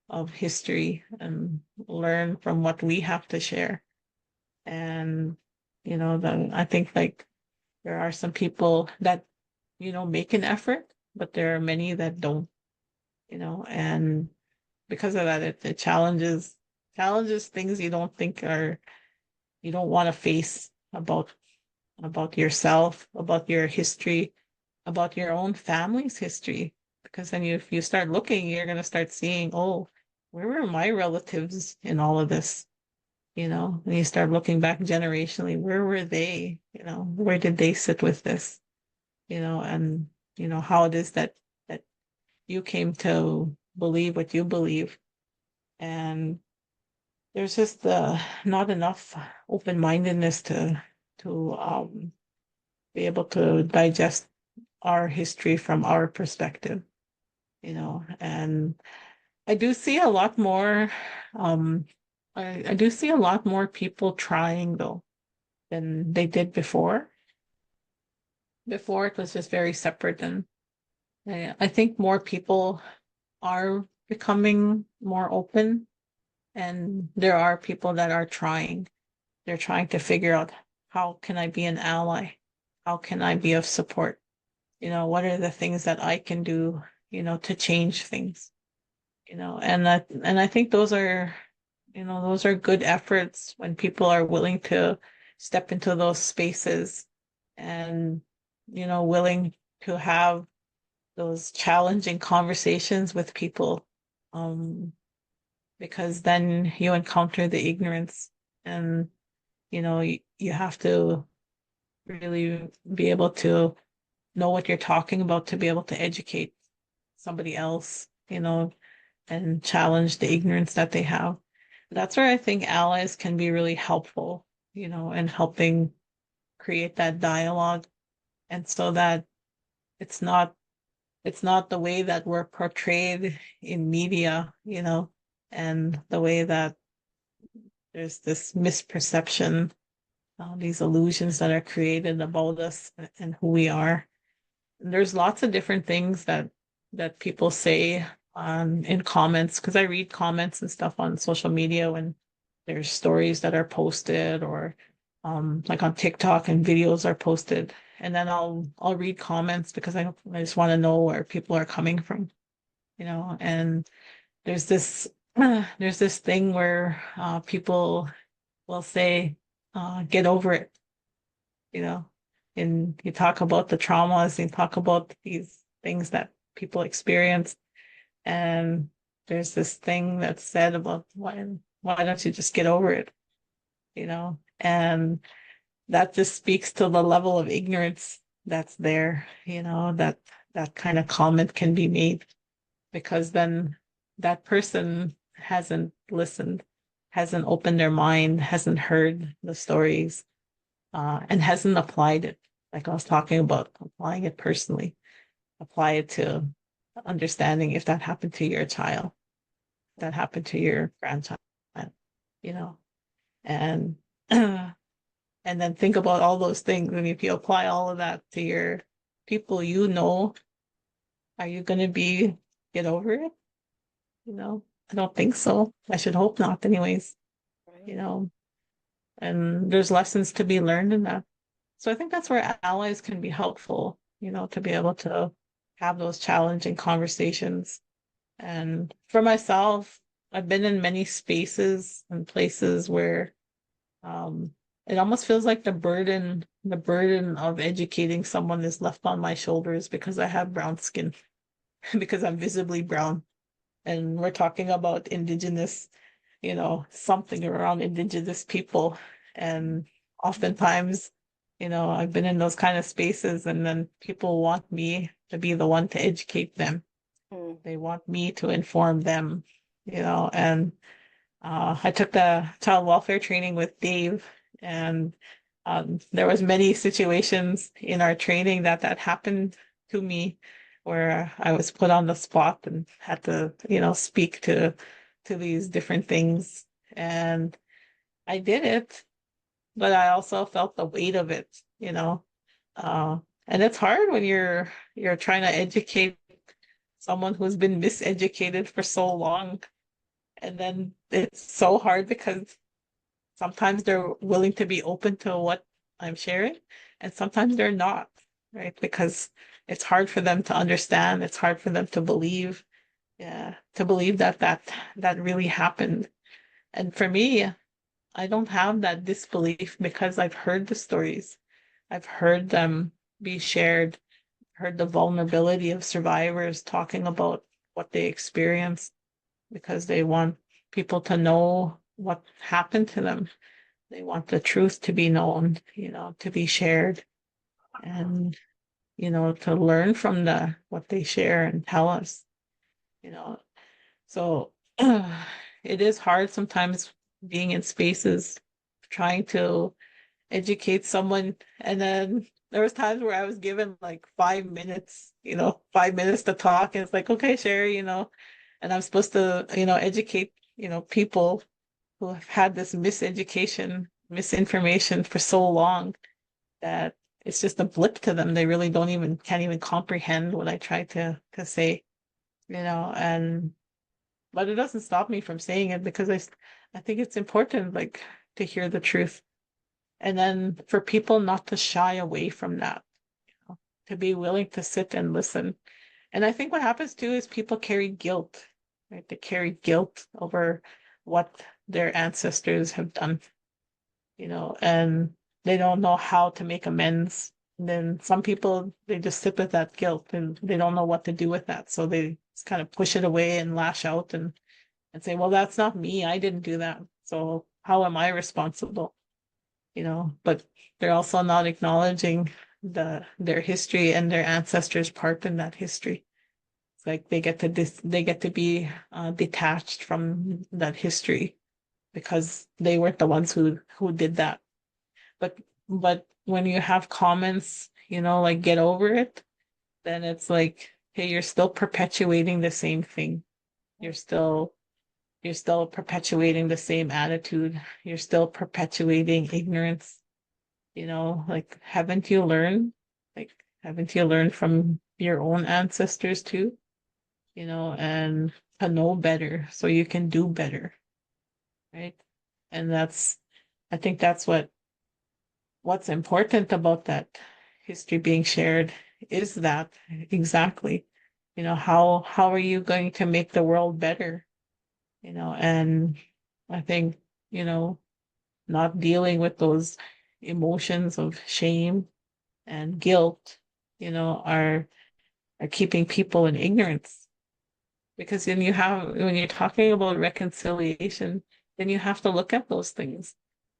of history and learn from what we have to share. And then I think, like, there are some people that make an effort, but there are many that don't, and because of that, it challenges things you don't want to face about yourself, about your history, about your own family's history. Because then if you start looking, you're gonna start seeing, oh, where were my relatives in all of this? And you start looking back generationally, where were they? Where did they sit with this? And how it is that you came to believe what you believe. And there's just not enough open-mindedness to be able to digest our history from our perspective, and I do see a lot more I do see a lot more people trying though than they did before. Before it was just very separate, and I think more people are becoming more open, and there are people that are trying. They're trying to figure out, how can I be an ally? How can I be of support? What are the things that I can do, to change things? And I think those are good efforts when people are willing to step into those spaces and, willing to have those challenging conversations with people. Um, because then you encounter the ignorance, and, you have to really be able to know what you're talking about to be able to educate somebody else, and challenge the ignorance that they have. That's where I think allies can be really helpful, in helping create that dialogue. And so that it's not it's not the way that we're portrayed in media, and the way that there's this misperception, these illusions that are created about us and who we are. There's lots of different things that people say in comments, because I read comments and stuff on social media when there's stories that are posted, or like on TikTok, and videos are posted, and then I'll read comments because I just want to know where people are coming from, and there's this there's this thing where people will say, get over it, you know, and you talk about the traumas, and you talk about these things that people experience. And there's this thing that's said about, why don't you just get over it? And that just speaks to the level of ignorance that's there, that kind of comment can be made, because then that person hasn't listened, hasn't opened their mind, hasn't heard the stories, and hasn't applied it. Like I was talking about, applying it personally, apply it to understanding if that happened to your child, that happened to your grandchild, you know, and and then think about all those things. And if you apply all of that to your people, are you going to get over it? I don't think so. I should hope not, anyways, you Right. know, and there's lessons to be learned in that. So I think that's where allies can be helpful, to be able to have those challenging conversations. And for myself, I've been in many spaces and places where um, it almost feels like the burden of educating someone is left on my shoulders because I have brown skin, because I'm visibly brown. And we're talking about Indigenous, something around Indigenous people. And oftentimes, I've been in those kind of spaces, and then people want me to be the one to educate them. Mm. They want me to inform them, and I took the child welfare training with Dave, and there was many situations in our training that happened to me, where I was put on the spot and had to, speak to these different things, and I did it, but I also felt the weight of it, uh, and it's hard when you're trying to educate someone who's been miseducated for so long. And then it's so hard because sometimes they're willing to be open to what I'm sharing, and sometimes they're not, right? Because it's hard for them to understand. It's hard for them to believe. Yeah, to believe that that really happened. And for me, I don't have that disbelief because I've heard the stories. I've heard them be shared, heard the vulnerability of survivors talking about what they experienced because they want people to know what happened to them. They want the truth to be known, to be shared and, to learn from what they share and tell us, you know. So it is hard sometimes being in spaces trying to educate someone. And then there was times where I was given like 5 minutes, 5 minutes to talk. And it's like, okay, Sherri, and I'm supposed to, educate, people who have had this misinformation for so long that it's just a blip to them. They really can't even comprehend what I try to say, and but it doesn't stop me from saying it because I think it's important, like, to hear the truth. And then for people not to shy away from that, to be willing to sit and listen. And I think what happens too is people carry guilt, right? They carry guilt over what their ancestors have done, and they don't know how to make amends. And then some people, they just sit with that guilt and they don't know what to do with that. So they just kind of push it away and lash out and say, well, that's not me. I didn't do that. So how am I responsible? But they're also not acknowledging their history and their ancestors' part in that history. It's like they get to be detached from that history because they weren't the ones who did that. But when you have comments, like get over it, then it's like, hey, you're still perpetuating the same thing. You're still perpetuating the same attitude. You're still perpetuating ignorance. Like, haven't you learned? Like, haven't you learned from your own ancestors too? And to know better so you can do better, right? And I think that's what's important about that history being shared is that exactly, how are you going to make the world better? And I think, not dealing with those emotions of shame and guilt, are keeping people in ignorance. Because when you're talking about reconciliation, then you have to look at those things.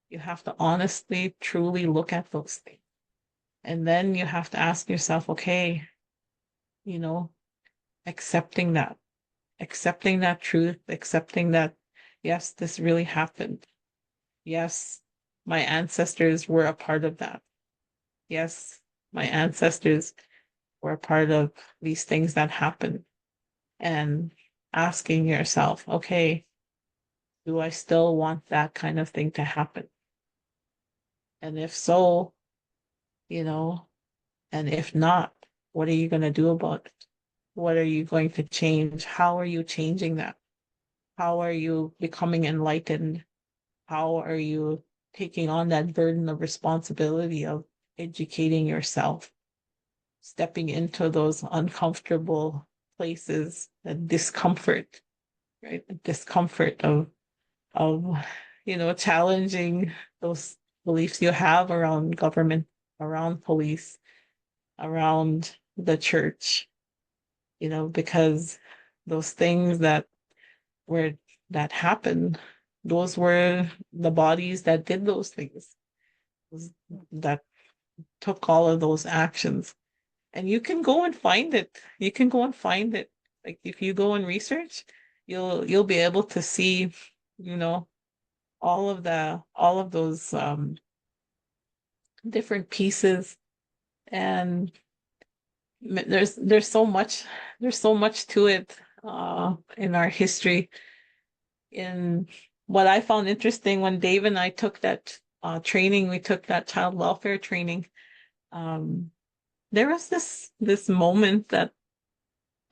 You have to honestly, truly look at those things. And then you have to ask yourself, okay, you know, accepting that truth, accepting that, yes, this really happened. Yes, my ancestors were a part of that. Yes, my ancestors were a part of these things that happened. And asking yourself, okay, do I still want that kind of thing to happen? And if so, you know, and if not, what are you going to do about it? What are you going to change? How are you changing that? How are you becoming enlightened? How are you taking on that burden of responsibility of educating yourself, stepping into those uncomfortable places, the discomfort, right? The discomfort of challenging those beliefs you have around government, around police, around the church, because those things were that happened, those were the bodies that did those things, that took all of those actions. And you can go and find it. You can go and find it. Like, if you go and research, you'll be able to see, all of those different pieces. And there's so much to it in our history. In what I found interesting when Dave and I took that training, we took that child welfare training. There was this moment that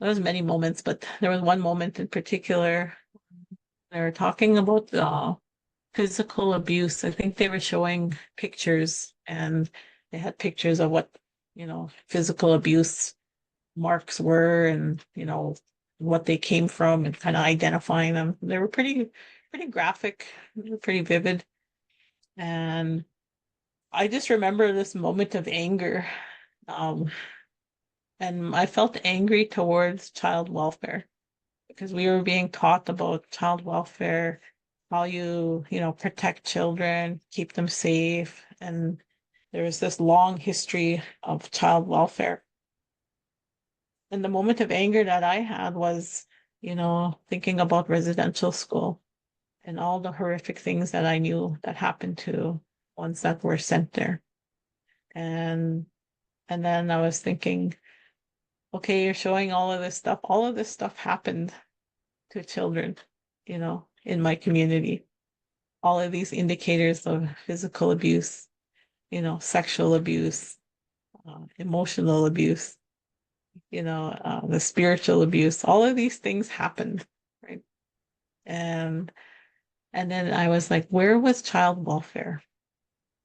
there was many moments, but there was one moment in particular. They were talking about physical abuse. I think they were showing pictures, and they had pictures of what physical abuse marks were, and what they came from, and kind of identifying them. They were pretty graphic, pretty vivid. And I just remember this moment of anger. Um, and I felt angry towards child welfare because we were being taught about child welfare, how protect children, keep them safe. And there was this long history of child welfare. And the moment of anger that I had was, thinking about residential school and all the horrific things that I knew that happened to ones that were sent there. And and then I was thinking, okay, you're showing all of this stuff. All of this stuff happened to children, in my community. All of these indicators of physical abuse, sexual abuse, emotional abuse, the spiritual abuse. All of these things happened, right? And and then I was like, where was child welfare?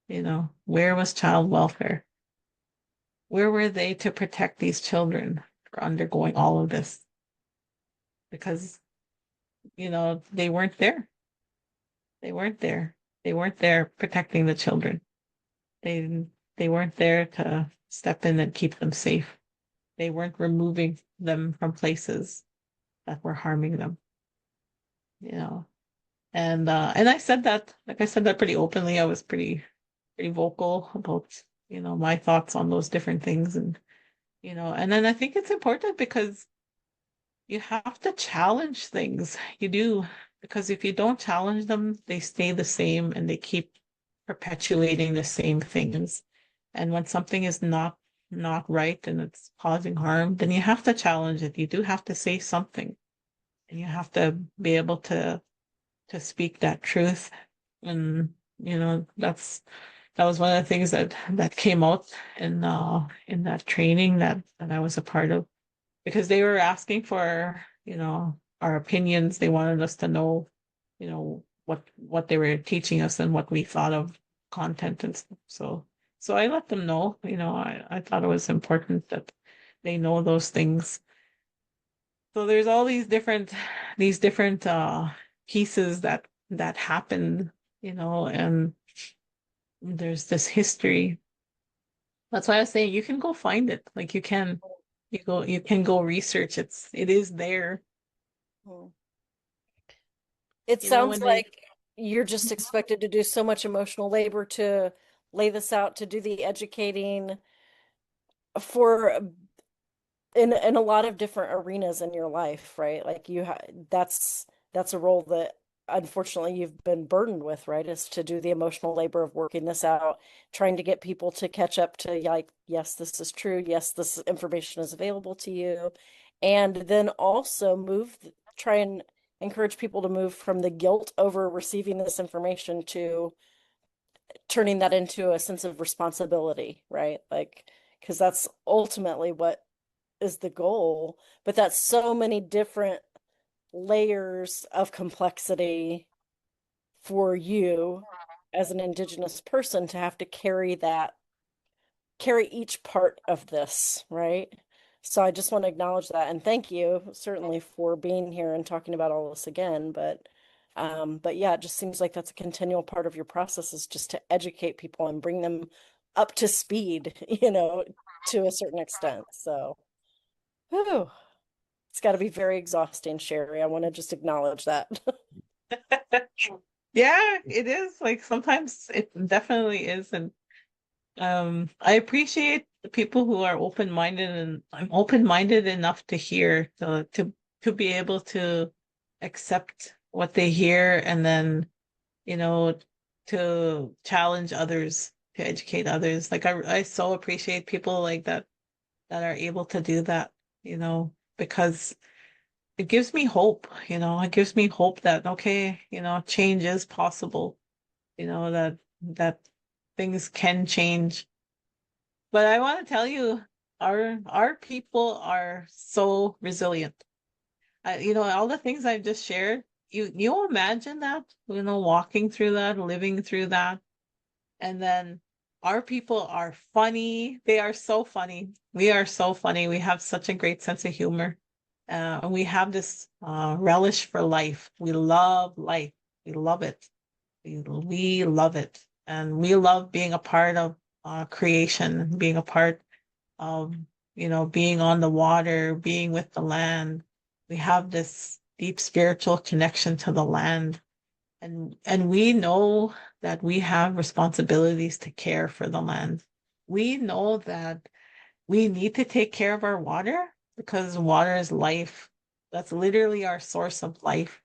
Where was child welfare? Where were they to protect these children for undergoing all of this? Because, they weren't there. They weren't there. They weren't there protecting the children. They they weren't there to step in and keep them safe. They weren't removing them from places that were harming them, you know. And I said that, like I said that pretty openly. I was pretty vocal about, my thoughts on those different things. And then I think it's important because you have to challenge things. You do, because if you don't challenge them, they stay the same and they keep perpetuating the same things. And when something is not right and it's causing harm, then you have to challenge it. You do have to say something, and you have to be able to speak that truth. And that was one of the things that came out in that training that I was a part of, because they were asking for, our opinions. They wanted us to know, what they were teaching us and what we thought of content and stuff. So I let them know, I thought it was important that they know those things. So there's all these different pieces that happened, and there's this history. That's why I was saying you can go find it. Like you can go research. It is there. Hmm. It When sounds they like you're just expected to do so much emotional labor to lay this out, to do the educating for in a lot of different arenas in your life, right? Like that's a role that unfortunately you've been burdened with, right? Is to do the emotional labor of working this out, trying to get people to catch up to, like, yes, this is true, yes, this information is available to you, and then also try and encourage people to move from the guilt over receiving this information to turning that into a sense of responsibility, right? Like, because that's ultimately what is the goal, but that's so many different layers of complexity for you as an Indigenous person to have to carry each part of this, right? So I just want to acknowledge that and thank you certainly for being here and talking about all this again. But yeah, it just seems like that's a continual part of your process, is just to educate people and bring them up to speed, to a certain extent. So, whew, it's got to be very exhausting, Sherri. I want to just acknowledge that. Yeah, it is. Like sometimes it definitely is. And I appreciate the people who are open-minded, and I'm open-minded enough to hear, to be able to accept what they hear, and then, you know, to challenge others, to educate others. Like I so appreciate people like that are able to do that, because it gives me hope, it gives me hope that, okay, change is possible, that things can change. But I want to tell you, our people are so resilient. All the things I've just shared, you imagine that, walking through that, living through that, and then Our people are funny. They are so funny. We are so funny. We have such a great sense of humor. And we have this relish for life. We love life. We love it. We love it. And we love being a part of creation, being a part of, being on the water, being with the land. We have this deep spiritual connection to the land. And we know that we have responsibilities to care for the land. We know that we need to take care of our water because water is life. That's literally our source of life,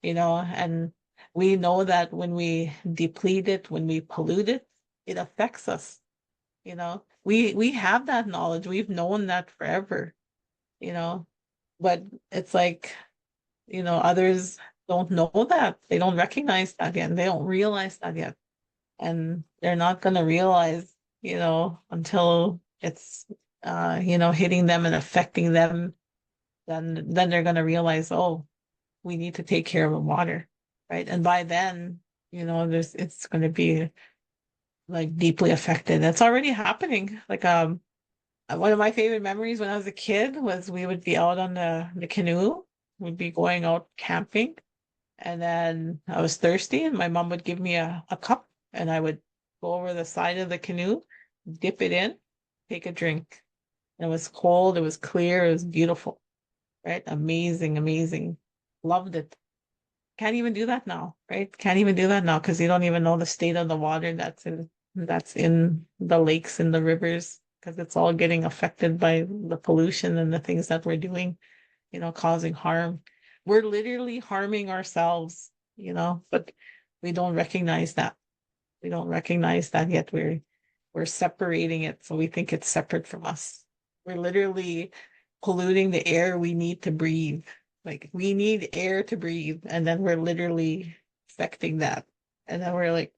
and we know that when we deplete it, when we pollute it, it affects us. We have that knowledge. We've known that forever, you know, but it's like, others don't know that. They don't recognize that yet. They don't realize that yet. And they're not going to realize, until it's, hitting them and affecting them. Then they're going to realize, oh, we need to take care of the water, right? And by then, it's going to be like deeply affected. It's already happening. Like, one of my favorite memories when I was a kid was we would be out on the canoe, we'd be going out camping, and then I was thirsty, and my mom would give me a cup, and I would go over the side of the canoe, dip it in, take a drink. And it was cold, it was clear, it was beautiful, right? Amazing, amazing. Loved it. Can't even do that now, right? Can't even do that now because you don't even know the state of the water that's in the lakes and the rivers because it's all getting affected by the pollution and the things that we're doing, causing harm. We're literally harming ourselves, but we don't recognize that. We don't recognize that yet. We're separating it, so we think it's separate from us. We're literally polluting the air we need to breathe. Like we need air to breathe, and then we're literally affecting that. And then we're like,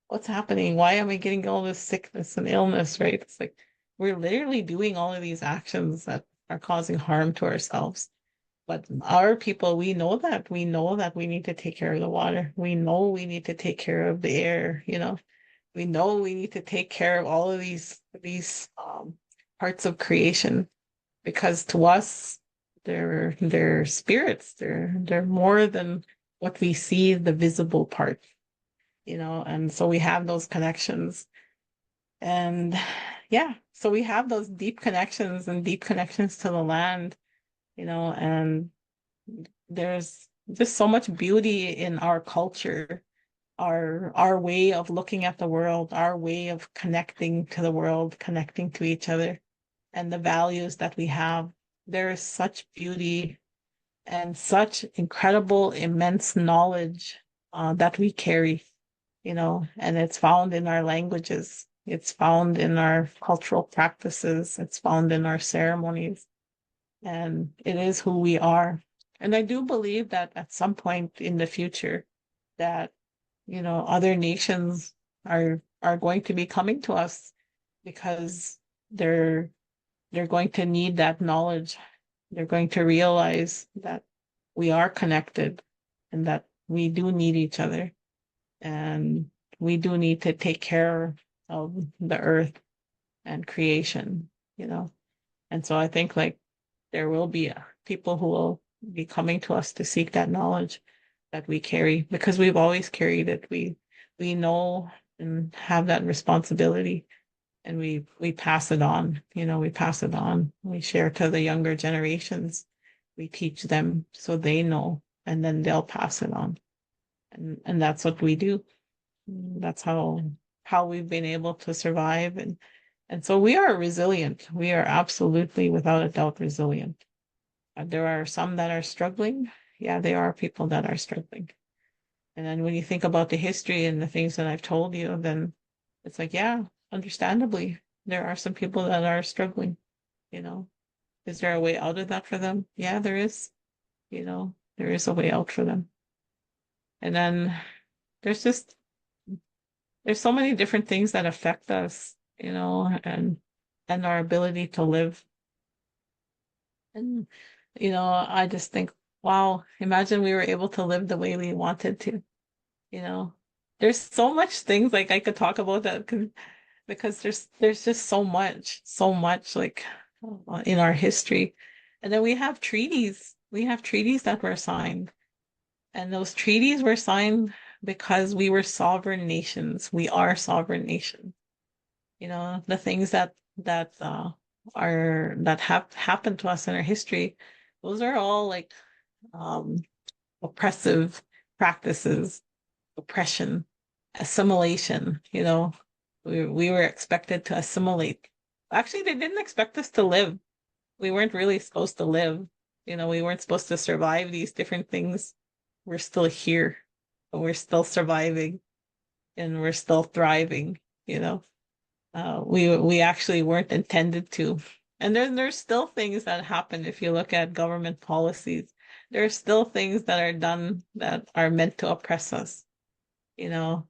what's happening? Why am I getting all this sickness and illness, right? It's like we're literally doing all of these actions that are causing harm to ourselves. But our people, we know that we need to take care of the water. We know we need to take care of the air, We know we need to take care of all of these parts of creation because to us, they're spirits. They're more than what we see, the visible part, and so we have those connections. And yeah, so we have those deep connections and deep connections to the land, and there's just so much beauty in our culture, our way of looking at the world, our way of connecting to the world, connecting to each other, and the values that we have. There is such beauty and such incredible, immense knowledge that we carry, and it's found in our languages. It's found in our cultural practices. It's found in our ceremonies. And it is who we are. And I do believe that at some point in the future that, other nations are going to be coming to us because they're going to need that knowledge. They're going to realize that we are connected and that we do need each other and we do need to take care of the earth and creation, And so I think like there will be people who will be coming to us to seek that knowledge that we carry because we've always carried it. We know and have that responsibility and we pass it on, we pass it on. We share to the younger generations. We teach them so they know and then they'll pass it on. And that's what we do. That's how we've been able to survive and so we are resilient. We are absolutely without a doubt resilient. There are some that are struggling. Yeah, there are people that are struggling. And then when you think about the history and the things that I've told you, then it's like, yeah, understandably, there are some people that are struggling, Is there a way out of that for them? Yeah, there is. There is a way out for them. And then there's just there's so many different things that affect us, and our ability to live. And I just think, wow, imagine we were able to live the way we wanted to, you know. There's so much things like I could talk about that because there's just so much like in our history. And then we have treaties. We have treaties that were signed. And those treaties were signed because we were sovereign nations. We are sovereign nations. You know, the things that have happened to us in our history, those are all like um oppressive practices, oppression, assimilation, you know. We were expected to assimilate. Actually, they didn't expect us to live. We weren't really supposed to live. You know, we weren't supposed to survive these different things. We're still here, but we're still surviving and we're still thriving, you know. We actually weren't intended to. And there's still things that happen if you look at government policies. There are still things that are done that are meant to oppress us, you know.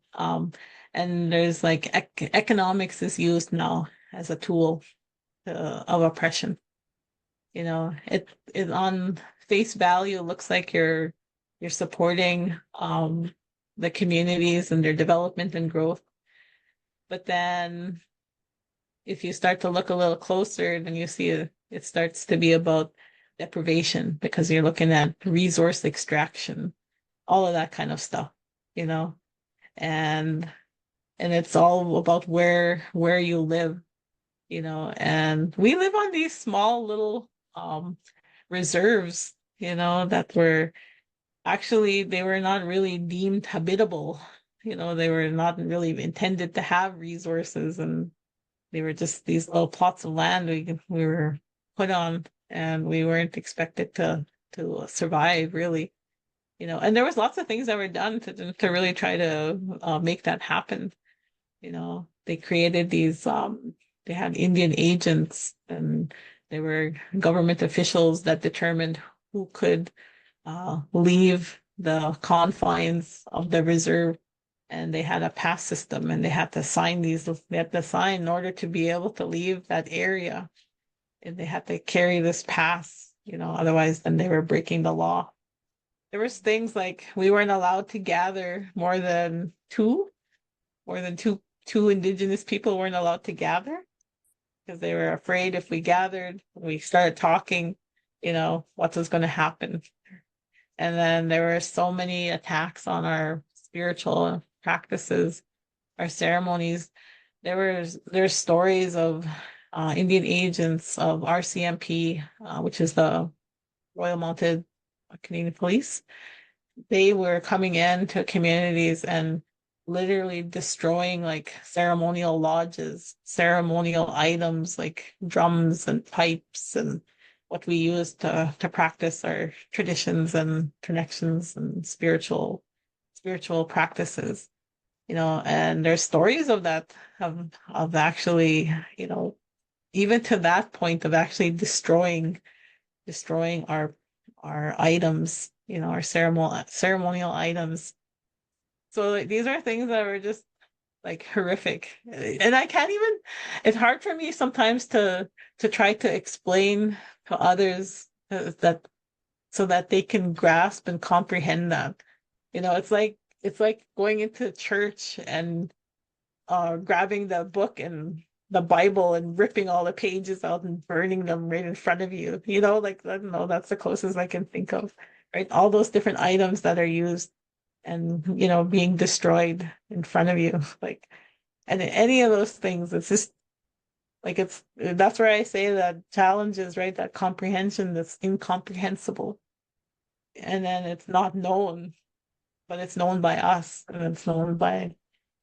And there's like economics is used now as a tool of oppression. You know, it on face value looks like you're supporting the communities and their development and growth. But then if you start to look a little closer, then you see it starts to be about deprivation because you're looking at resource extraction, all of that kind of stuff, you know, and it's all about where you live, you know, and we live on these small little reserves, you know, that were actually they were not really deemed habitable, you know, they were not really intended to have resources, and they were just these little plots of land we were put on, and we weren't expected to survive really, you know. And there was lots of things that were done to really try to make that happen. You know, they created these they had Indian agents, and they were government officials that determined who could leave the confines of the reserve, and they had a pass system, and they had to sign in order to be able to leave that area, and they had to carry this pass, you know, otherwise then they were breaking the law. There was things like we weren't allowed to gather more than two Indigenous people weren't allowed to gather because they were afraid if we gathered, we started talking, you know, what was going to happen. And then there were so many attacks on our spiritual practices, our ceremonies. There's stories of Indian agents of RCMP, which is the Royal Mounted Canadian Police. They were coming into communities and literally destroying like ceremonial lodges, ceremonial items like drums and pipes and what we use to practice our traditions and connections and spiritual practices, you know. And there's stories of that, of actually, you know, even to that point of actually destroying our items, you know, our ceremonial items. So like, these are things that were just like horrific. And I can't even, it's hard for me sometimes to try to explain to others that so that they can grasp and comprehend that. You know, it's like going into church and grabbing the book and the Bible and ripping all the pages out and burning them right in front of you. You know, like I don't know, that's the closest I can think of, right? All those different items that are used and you know being destroyed in front of you, like, and any of those things, it's just like that's where I say that challenges, right? That comprehension that's incomprehensible, and then it's not known, but it's known by us, and it's known by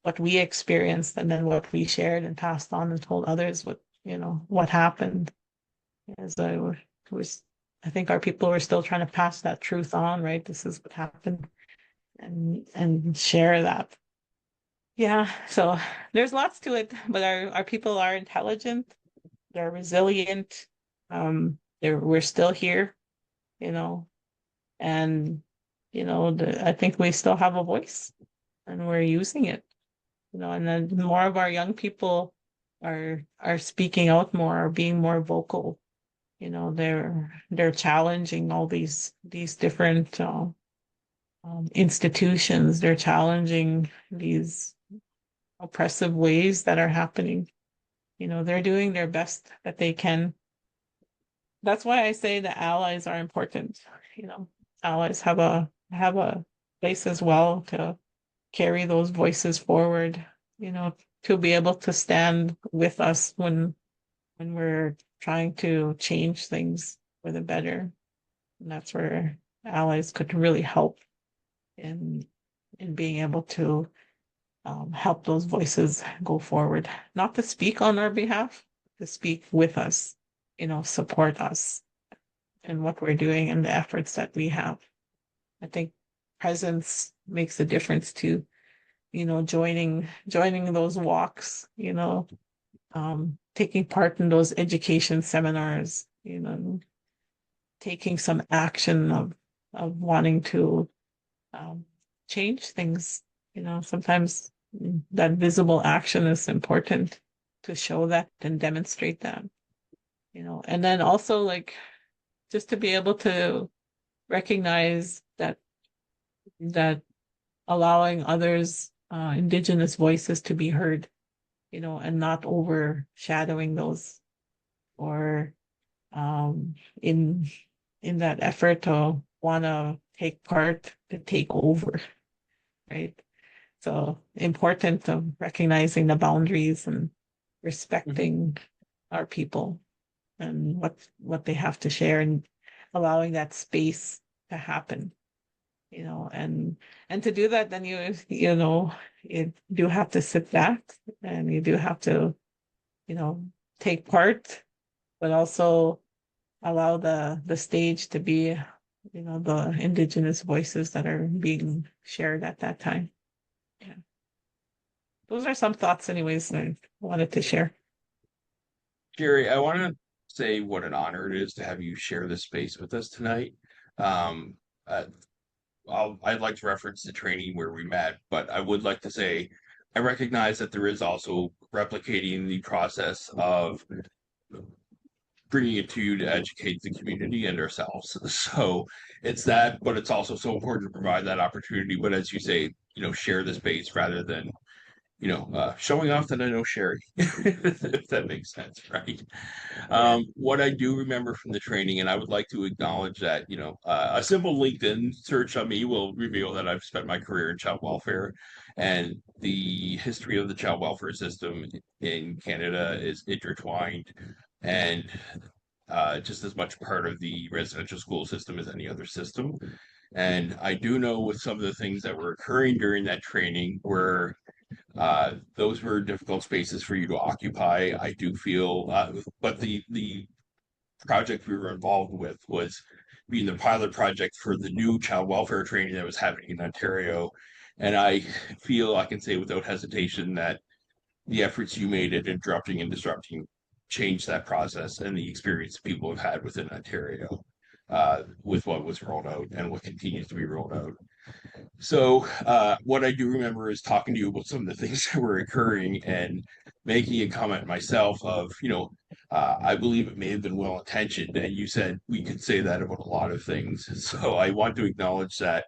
what we experienced, and then what we shared and passed on and told others what you know what happened. As was, I think our people were still trying to pass that truth on, right? This is what happened, and share that. Yeah, so there's lots to it, but our people are intelligent, they're resilient, we're still here, you know, and you know, I think we still have a voice and we're using it, you know, and then more of our young people are speaking out more, are being more vocal, you know, they're challenging all these different institutions, they're challenging these oppressive ways that are happening. They're doing their best that they can. That's why I say the allies are important. You know, allies have a place as well to carry those voices forward, to be able to stand with us when we're trying to change things for the better. And that's where allies could really help in being able to help those voices go forward, not to speak on our behalf, to speak with us, support us in what we're doing and the efforts that we have. I think presence makes a difference too, joining those walks, taking part in those education seminars, taking some action of wanting to change things. Sometimes that visible action is important to show that and demonstrate that. And then also like just to be able to recognize that allowing others, Indigenous voices to be heard, and not overshadowing those, or in that effort to want to take part to take over, right? So important of recognizing the boundaries and respecting our people and what they have to share, and allowing that space to happen, and to do that, then you do have to sit back and you do have to, take part, but also allow the stage to be, the Indigenous voices that are being shared at that time. Yeah. Those are some thoughts anyways I wanted to share. Sherri, I want to say what an honor it is to have you share this space with us tonight. Um, uh, I'd like to reference the training where we met, but I would like to say I recognize that there is also replicating the process of bringing it to you to educate the community and ourselves. So it's that, but it's also so important to provide that opportunity. But as you say, share the space rather than showing off that I know Sherri, if that makes sense, right? What I do remember from the training, and I would like to acknowledge that, a simple LinkedIn search on me will reveal that I've spent my career in child welfare, and the history of the child welfare system in Canada is intertwined and just as much part of the residential school system as any other system. And I do know with some of the things that were occurring during that training where those were difficult spaces for you to occupy. I do feel, but the project we were involved with was being the pilot project for the new child welfare training that was happening in Ontario. And I feel I can say without hesitation that the efforts you made at interrupting and disrupting changed that process and the experience people have had within Ontario with what was rolled out and what continues to be rolled out. So, what I do remember is talking to you about some of the things that were occurring and making a comment myself of, I believe it may have been well intentioned. And you said we could say that about a lot of things. So, I want to acknowledge that.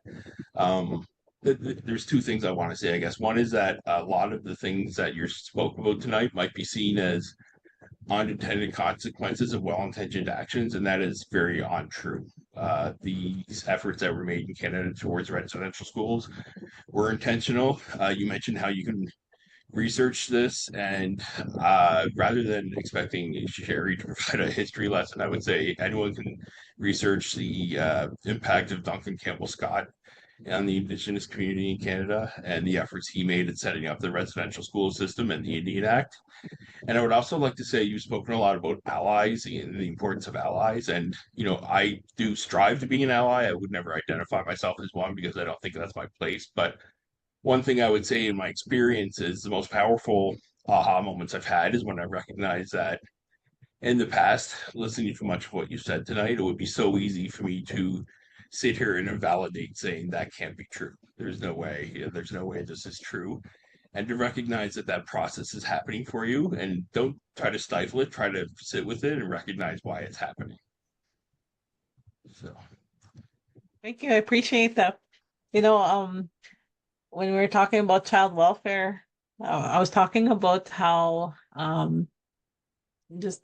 Um, there's two things I want to say, I guess. One is that a lot of the things that you spoke about tonight might be seen as unintended consequences of well-intentioned actions, and that is very untrue. These efforts that were made in Canada towards residential schools were intentional. You mentioned how you can research this, and rather than expecting Sherri to provide a history lesson, I would say anyone can research the impact of Duncan Campbell Scott on the Indigenous community in Canada and the efforts he made in setting up the residential school system and the Indian Act. And I would also like to say you've spoken a lot about allies and the importance of allies. And, I do strive to be an ally. I would never identify myself as one because I don't think that's my place. But one thing I would say in my experience is the most powerful aha moments I've had is when I recognize that in the past, listening to much of what you said tonight, it would be so easy for me to sit here and invalidate saying that can't be true. There's no way. There's no way this is true, and to recognize that that process is happening for you and don't try to stifle it, try to sit with it and recognize why it's happening. So Thank you. I appreciate that. When we were talking about child welfare, I was talking about how just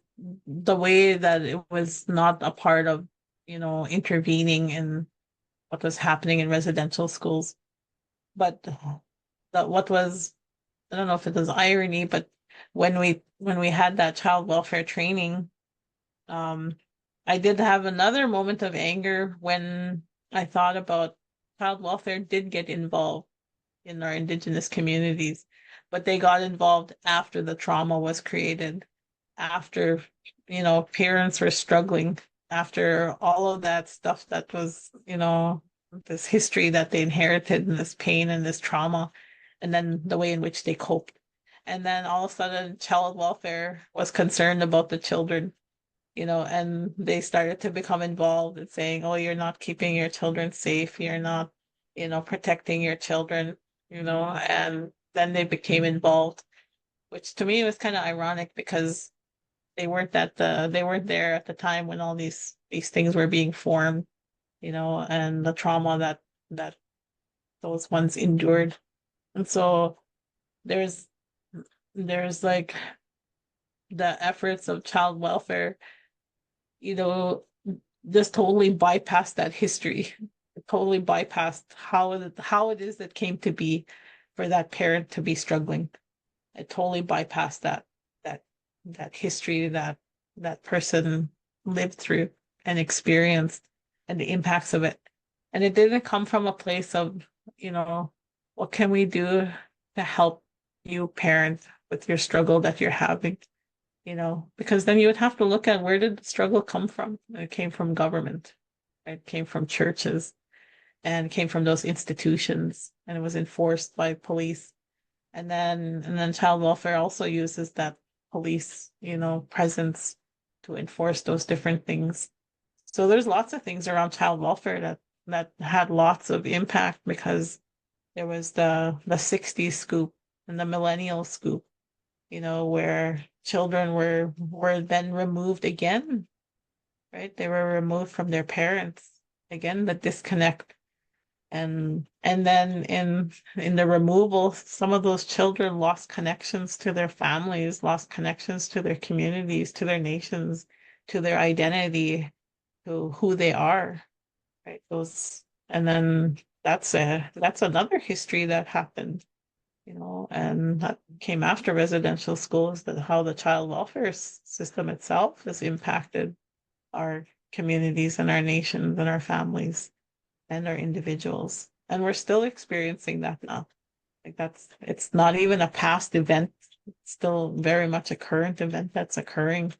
the way that it was not a part of, intervening in what was happening in residential schools. But that what was, I don't know if it was irony, but when we had that child welfare training, um, I did have another moment of anger when I thought about child welfare did get involved in our Indigenous communities, but they got involved after the trauma was created, after, parents were struggling, after all of that stuff that was, this history that they inherited and this pain and this trauma, and then the way in which they coped. And then all of a sudden, child welfare was concerned about the children, and they started to become involved in saying, oh, you're not keeping your children safe, you're not, protecting your children, and then they became involved, which to me was kind of ironic because they weren't there at the time when all these things were being formed, and the trauma that those ones endured. And so there's like the efforts of child welfare, you know, just totally bypassed that history. It totally bypassed how it is that came to be for that parent to be struggling. It totally bypassed that that history that person lived through and experienced and the impacts of it. And it didn't come from a place of, what can we do to help you parent with your struggle that you're having? Because then you would have to look at where did the struggle come from? It came from government, it came from churches, and it came from those institutions, and it was enforced by police. And then child welfare also uses that police, presence to enforce those different things. So there's lots of things around child welfare that had lots of impact because there was the 60s scoop and the millennial scoop, where children were then removed again, right? They were removed from their parents. Again, the disconnect. And then in the removal, some of those children lost connections to their families, lost connections to their communities, to their nations, to their identity, to who they are, right? And then that's another history that happened, and that came after residential schools, that how the child welfare system itself has impacted our communities and our nations and our families and our individuals. And we're still experiencing that now. Like it's not even a past event. It's still very much a current event that's occurring,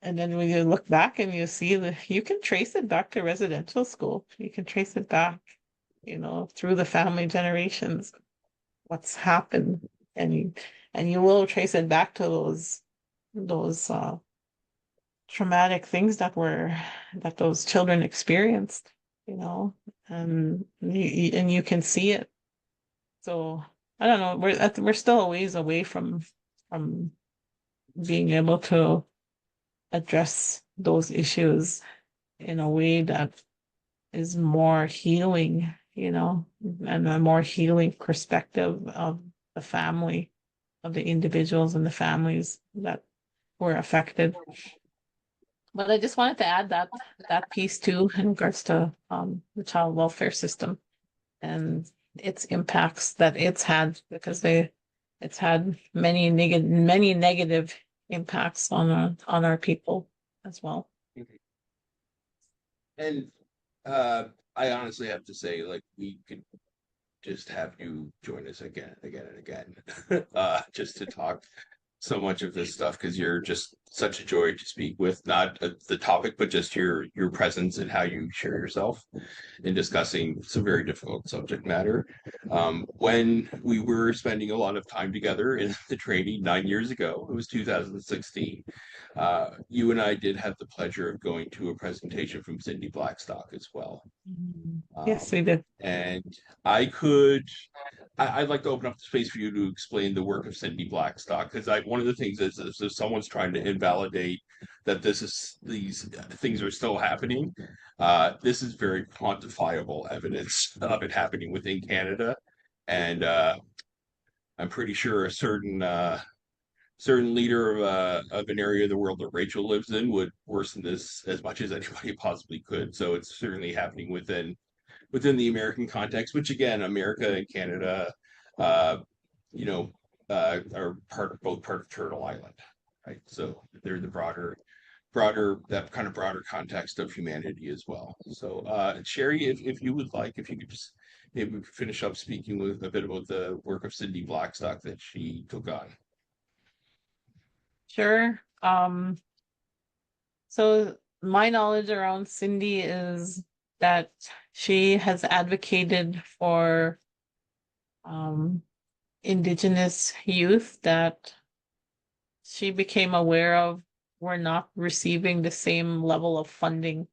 and then when you look back and you see that you can trace it back to residential school. You can trace it back, through the family generations, what's happened. And you will trace it back to those traumatic things that those children experienced, and you can see it. So I don't know, we're still a ways away from being able to address those issues in a way that is more healing, and a more healing perspective of the family, of the individuals and the families that were affected. But I just wanted to add that piece too in regards to the child welfare system and its impacts that it's had, because it's had many negative impacts on our people as well. And I honestly have to say, like, we could just have you join us again, again, and again, just to talk so much of this stuff because you're just such a joy to speak with. Not the topic, but just your presence and how you share yourself in discussing some very difficult subject matter. When we were spending a lot of time together in the training 9 years ago, it was 2016. You and I did have the pleasure of going to a presentation from Cindy Blackstock as well. Yes, we did. And I'd like to open up the space for you to explain the work of Cindy Blackstock, because one of the things is if someone's trying to invalidate that these things are still happening, this is very quantifiable evidence of it happening within Canada. and I'm pretty sure a certain leader of an area of the world that Rachel lives in would worsen this as much as anybody possibly could. So it's certainly happening within the American context, which again, America and Canada, uh, you know, are both part of Turtle Island, right? So they're the that kind of broader context of humanity as well. So, Sherri, if you would like, if you could just maybe finish up speaking with a bit about the work of Cindy Blackstock that she took on. Sure. So my knowledge around Cindy is that she has advocated for um, Indigenous youth that she became aware of were not receiving the same level of funding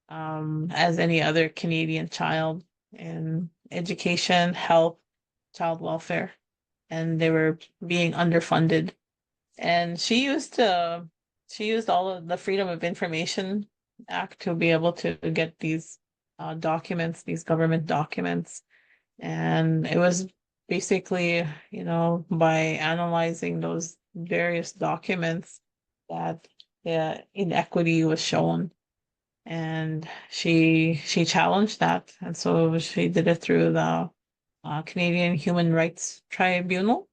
as any other Canadian child in education, health, child welfare, and they were being underfunded. And she used all of the Freedom of Information Act to be able to get these documents, these government documents. And it was basically, by analyzing those various documents that inequity was shown. And she challenged that. And so she did it through the Canadian Human Rights Tribunal.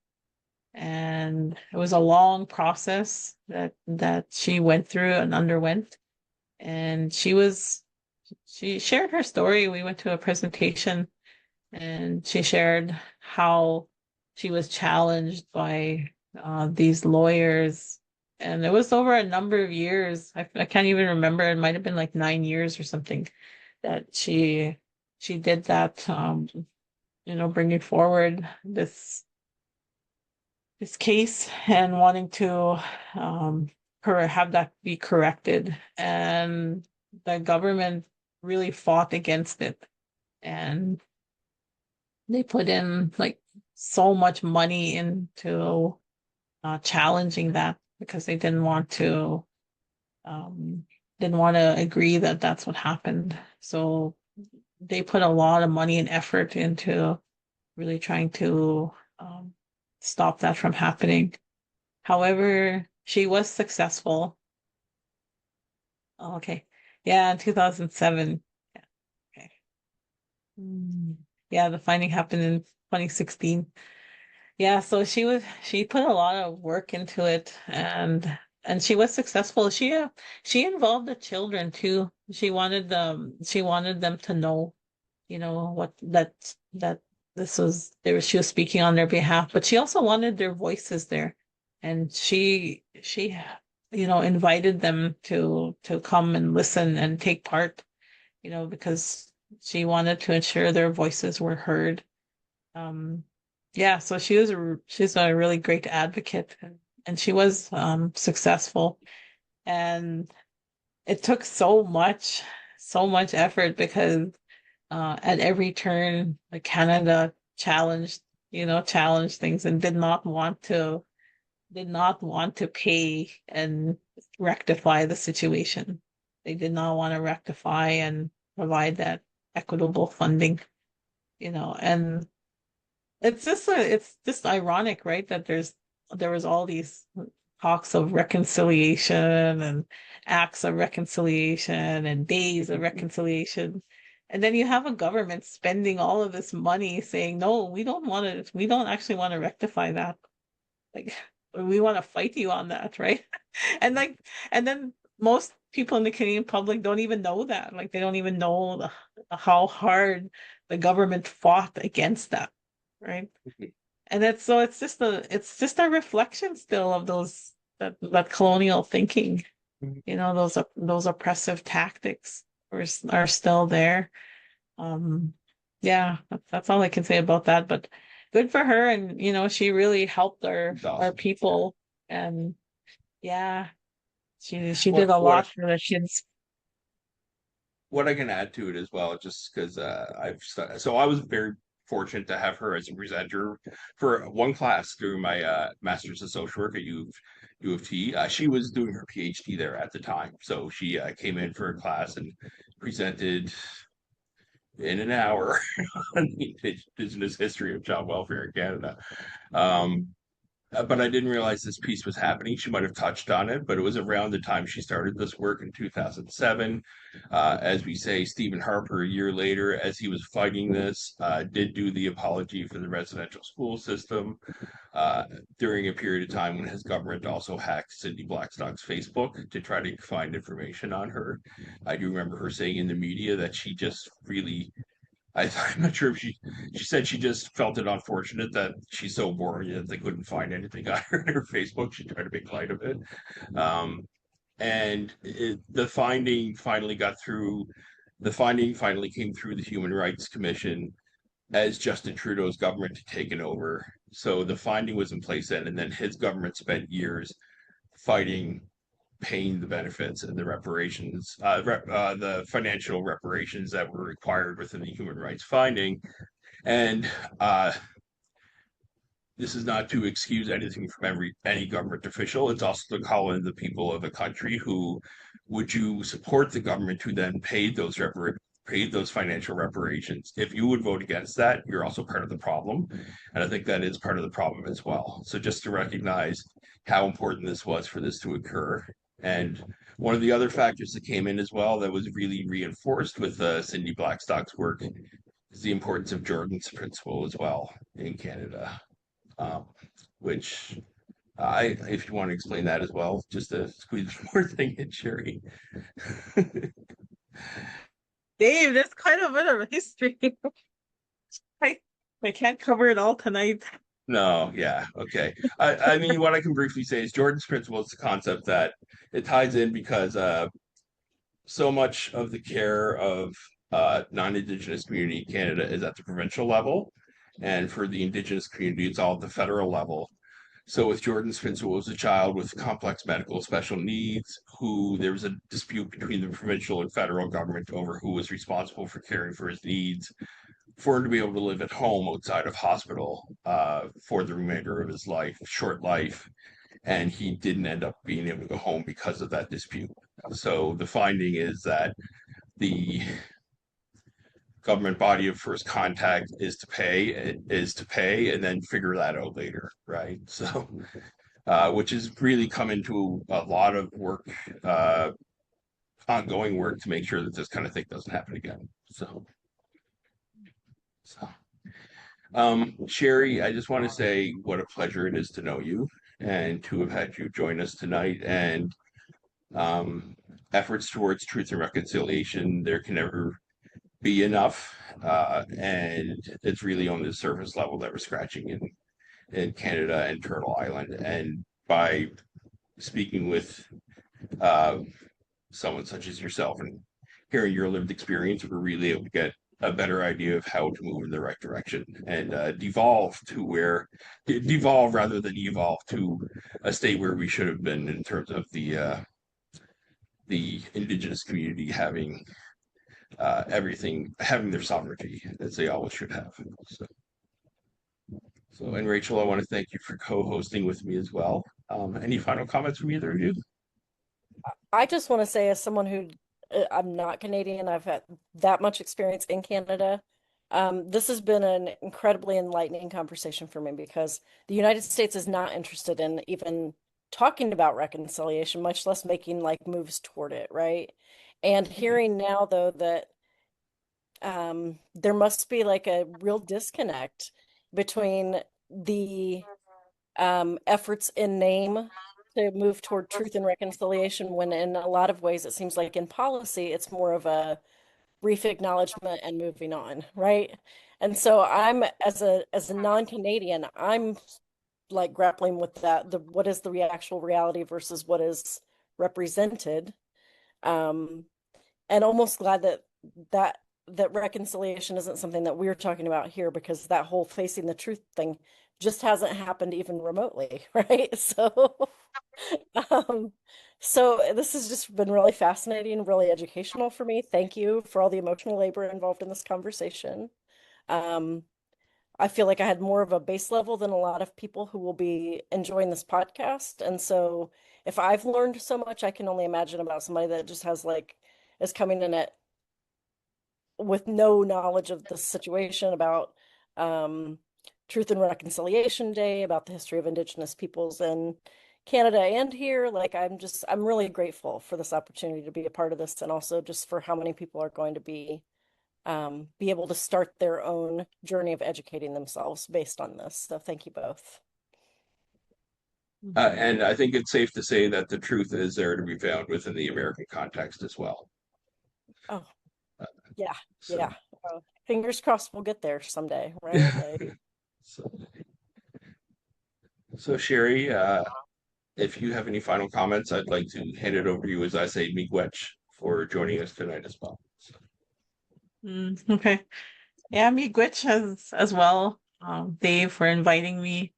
And it was a long process that she went through and underwent. And she shared her story. We went to a presentation and she shared how she was challenged by these lawyers. And it was over a number of years. I can't even remember. It might have been like 9 years or something that she did that. Bringing forward this case and wanting to have that be corrected. And the government really fought against it. And they put in like so much money into challenging that because they didn't want to agree that that's what happened. So they put a lot of money and effort into really trying to stop that from happening. However, she was successful. Oh, okay. Yeah, in 2007. Yeah. Okay. Yeah, the finding happened in 2016. Yeah, so she put a lot of work into it and she was successful. She involved the children too. She wanted them to know, what that this was she was speaking on their behalf, but she also wanted their voices there. And she invited them to come and listen and take part, because she wanted to ensure their voices were heard. Um, yeah, so she's a really great advocate, and she was successful. And it took so much effort because at every turn, like Canada challenged things and did not want to pay and rectify the situation. They did not want to rectify and provide that equitable funding, and it's just ironic, right? That there was all these talks of reconciliation and acts of reconciliation and days of reconciliation. And then you have a government spending all of this money saying, no, we don't actually want to rectify that. Like, we want to fight you on that, right? And like, and then most people in the Canadian public don't even know that. Like, they don't even know how hard the government fought against that, right? And it's just a reflection still of that colonial thinking. Those oppressive tactics are still there. Um, yeah, that's all I can say about that. But good for her, and she really helped our Awesome. people, and yeah, she did What a what lot for the kids. what I can add to it as well, just because so I was very fortunate to have her as a presenter for one class through my master's of social work at U of T. She was doing her PhD there at the time, so she came in for a class and presented in an hour on the Indigenous history of child welfare in Canada. Um, but I didn't realize this piece was happening. She might have touched on it, but it was around the time she started this work in 2007. As we say, Stephen Harper, a year later, as he was fighting this, did do the apology for the residential school system uh, during a period of time when his government also hacked Cindy Blackstock's Facebook to try to find information on her. I do remember her saying in the media that she just really I'm not sure if she said she just felt it unfortunate that she's so boring that they couldn't find anything on her in her Facebook. She tried to make light of it. Um, and the finding finally got through. The finding finally came through the Human Rights Commission as Justin Trudeau's government had taken over. So the finding was in place then, and then his government spent years fighting paying the benefits and the reparations, the financial reparations that were required within the human rights finding. And this is not to excuse anything from any government official. It's also to call in the people of the country who would you support the government who then paid those financial reparations. If you would vote against that, you're also part of the problem. And I think that is part of the problem as well. So just to recognize how important this was for this to occur. And one of the other factors that came in as well that was really reinforced with Cindy Blackstock's work is the importance of Jordan's principle as well in Canada, um, which if you want to explain that as well, just to squeeze one more thing in, Sherri. Dave, there's quite a bit of history. I, I can't cover it all tonight. No, yeah, okay. I mean, what I can briefly say is Jordan's principle is the concept that it ties in because so much of the care of non-Indigenous community in Canada is at the provincial level, and for the Indigenous community, it's all at the federal level. So with Jordan Spencer was a child with complex medical special needs who there was a dispute between the provincial and federal government over who was responsible for caring for his needs for him to be able to live at home outside of hospital for the remainder of his life, short life. And he didn't end up being able to go home because of that dispute. So the finding is that the government body of first contact is to pay and then figure that out later, right? So which has really come into a lot of work, ongoing work to make sure that this kind of thing doesn't happen again. So Sherri, I just want to say what a pleasure it is to know you and to have had you join us tonight. And um, efforts towards truth and reconciliation, there can never be enough. And it's really on the surface level that we're scratching in Canada and Turtle Island. And by speaking with uh, someone such as yourself and hearing your lived experience, we're really able to get a better idea of how to move in the right direction and devolve rather than evolve to a state where we should have been in terms of the Indigenous community having everything, having their sovereignty as they always should have. And Rachel, I want to thank you for co-hosting with me as well. Any final comments from either of you? I just want to say, as someone who I'm not Canadian, I've had that much experience in Canada. This has been an incredibly enlightening conversation for me because the United States is not interested in even talking about reconciliation, much less making like moves toward it, right? And hearing now, though, that there must be like a real disconnect between the efforts in name to move toward truth and reconciliation, when in a lot of ways it seems like in policy it's more of a brief acknowledgement and moving on, right? And so I'm as a non-Canadian, I'm like grappling with that, the what is the actual reality versus what is represented. Um, and almost glad that that reconciliation isn't something that we're talking about here, because that whole facing the truth thing just hasn't happened even remotely, right? Um, so this has just been really fascinating, really educational for me. Thank you for all the emotional labor involved in this conversation. Um, I feel like I had more of a base level than a lot of people who will be enjoying this podcast. And so if I've learned so much, I can only imagine about somebody that just has like is coming in at with no knowledge of the situation about um, Truth and Reconciliation Day, about the history of Indigenous peoples in Canada and here. Like, I'm really grateful for this opportunity to be a part of this, and also just for how many people are going to be able to start their own journey of educating themselves based on this. So thank you both. And I think it's safe to say that the truth is there to be found within the American context as well. Oh, yeah, So, yeah. Fingers crossed we'll get there someday, right? Like, so, so Sherri, if you have any final comments, I'd like to hand it over to you as I say miigwech for joining us tonight as well. Okay. Yeah, me Gwitch as well. Dave for inviting me,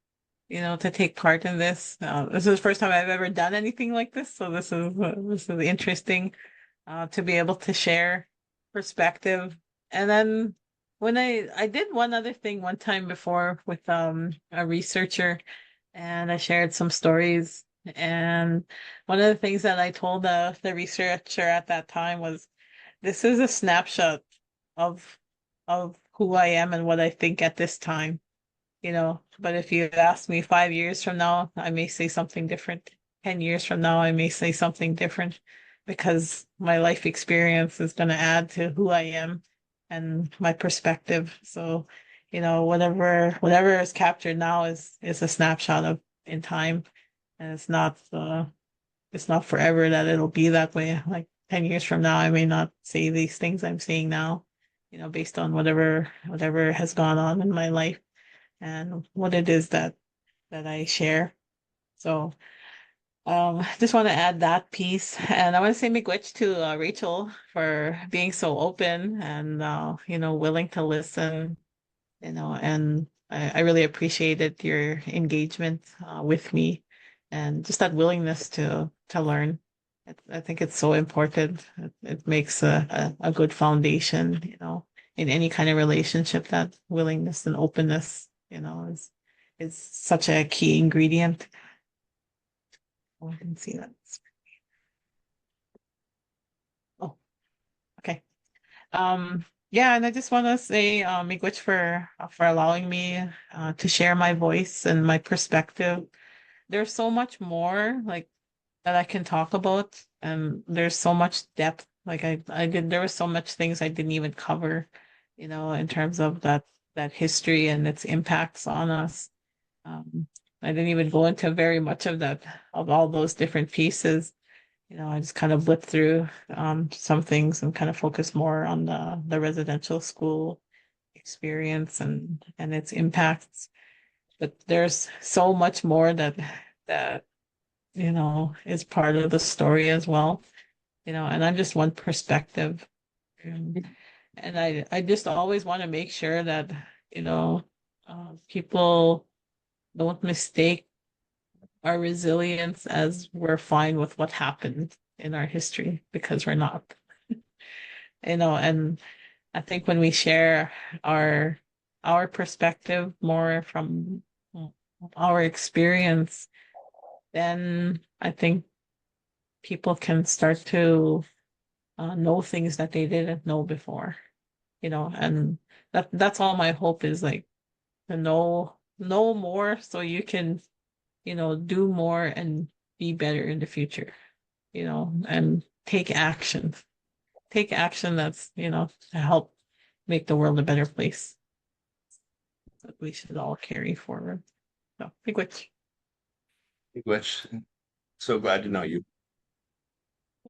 to take part in this. This is the first time I've ever done anything like this, so this is interesting to be able to share perspective. And then when I did one other thing one time before with a researcher, and I shared some stories. And one of the things that I told the researcher at that time was, this is a snapshot of who I am and what I think at this time, But if you ask me 5 years from now, I may say something different. 10 years from now, I may say something different because my life experience is going to add to who I am and my perspective. So, whatever is captured now is a snapshot of in time, and it's not forever that it'll be that way. Like 10 years from now, I may not say these things I'm saying now, based on whatever has gone on in my life and what it is that I share. So just want to add that piece, and I want to say miigwech to Rachel for being so open and willing to listen, and I really appreciated your engagement with me and just that willingness to learn. I think it's so important. It makes a good foundation, in any kind of relationship. That willingness and openness, is such a key ingredient. Oh, I didn't see that. Oh, okay. Yeah, and I just want to say, miigwech for allowing me to share my voice and my perspective. There's so much more like that I can talk about, and there's so much depth. Like there was so much things I didn't even cover, in terms of that history and its impacts on us. Um, I didn't even go into very much of all those different pieces. I just kind of blipped through some things and kind of focused more on the residential school experience and its impacts. But there's so much more that is part of the story as well. And I'm just one perspective. And, and I just always want to make sure that, people don't mistake our resilience as we're fine with what happened in our history, because we're not. And I think when we share our our perspective more from our experience, then I think people can start to know things that they didn't know before, and that's all my hope is, like, to know more so you can, do more and be better in the future, and take action that's, to help make the world a better place that we should all carry forward. So, big witch. Miigwech, so glad to know you.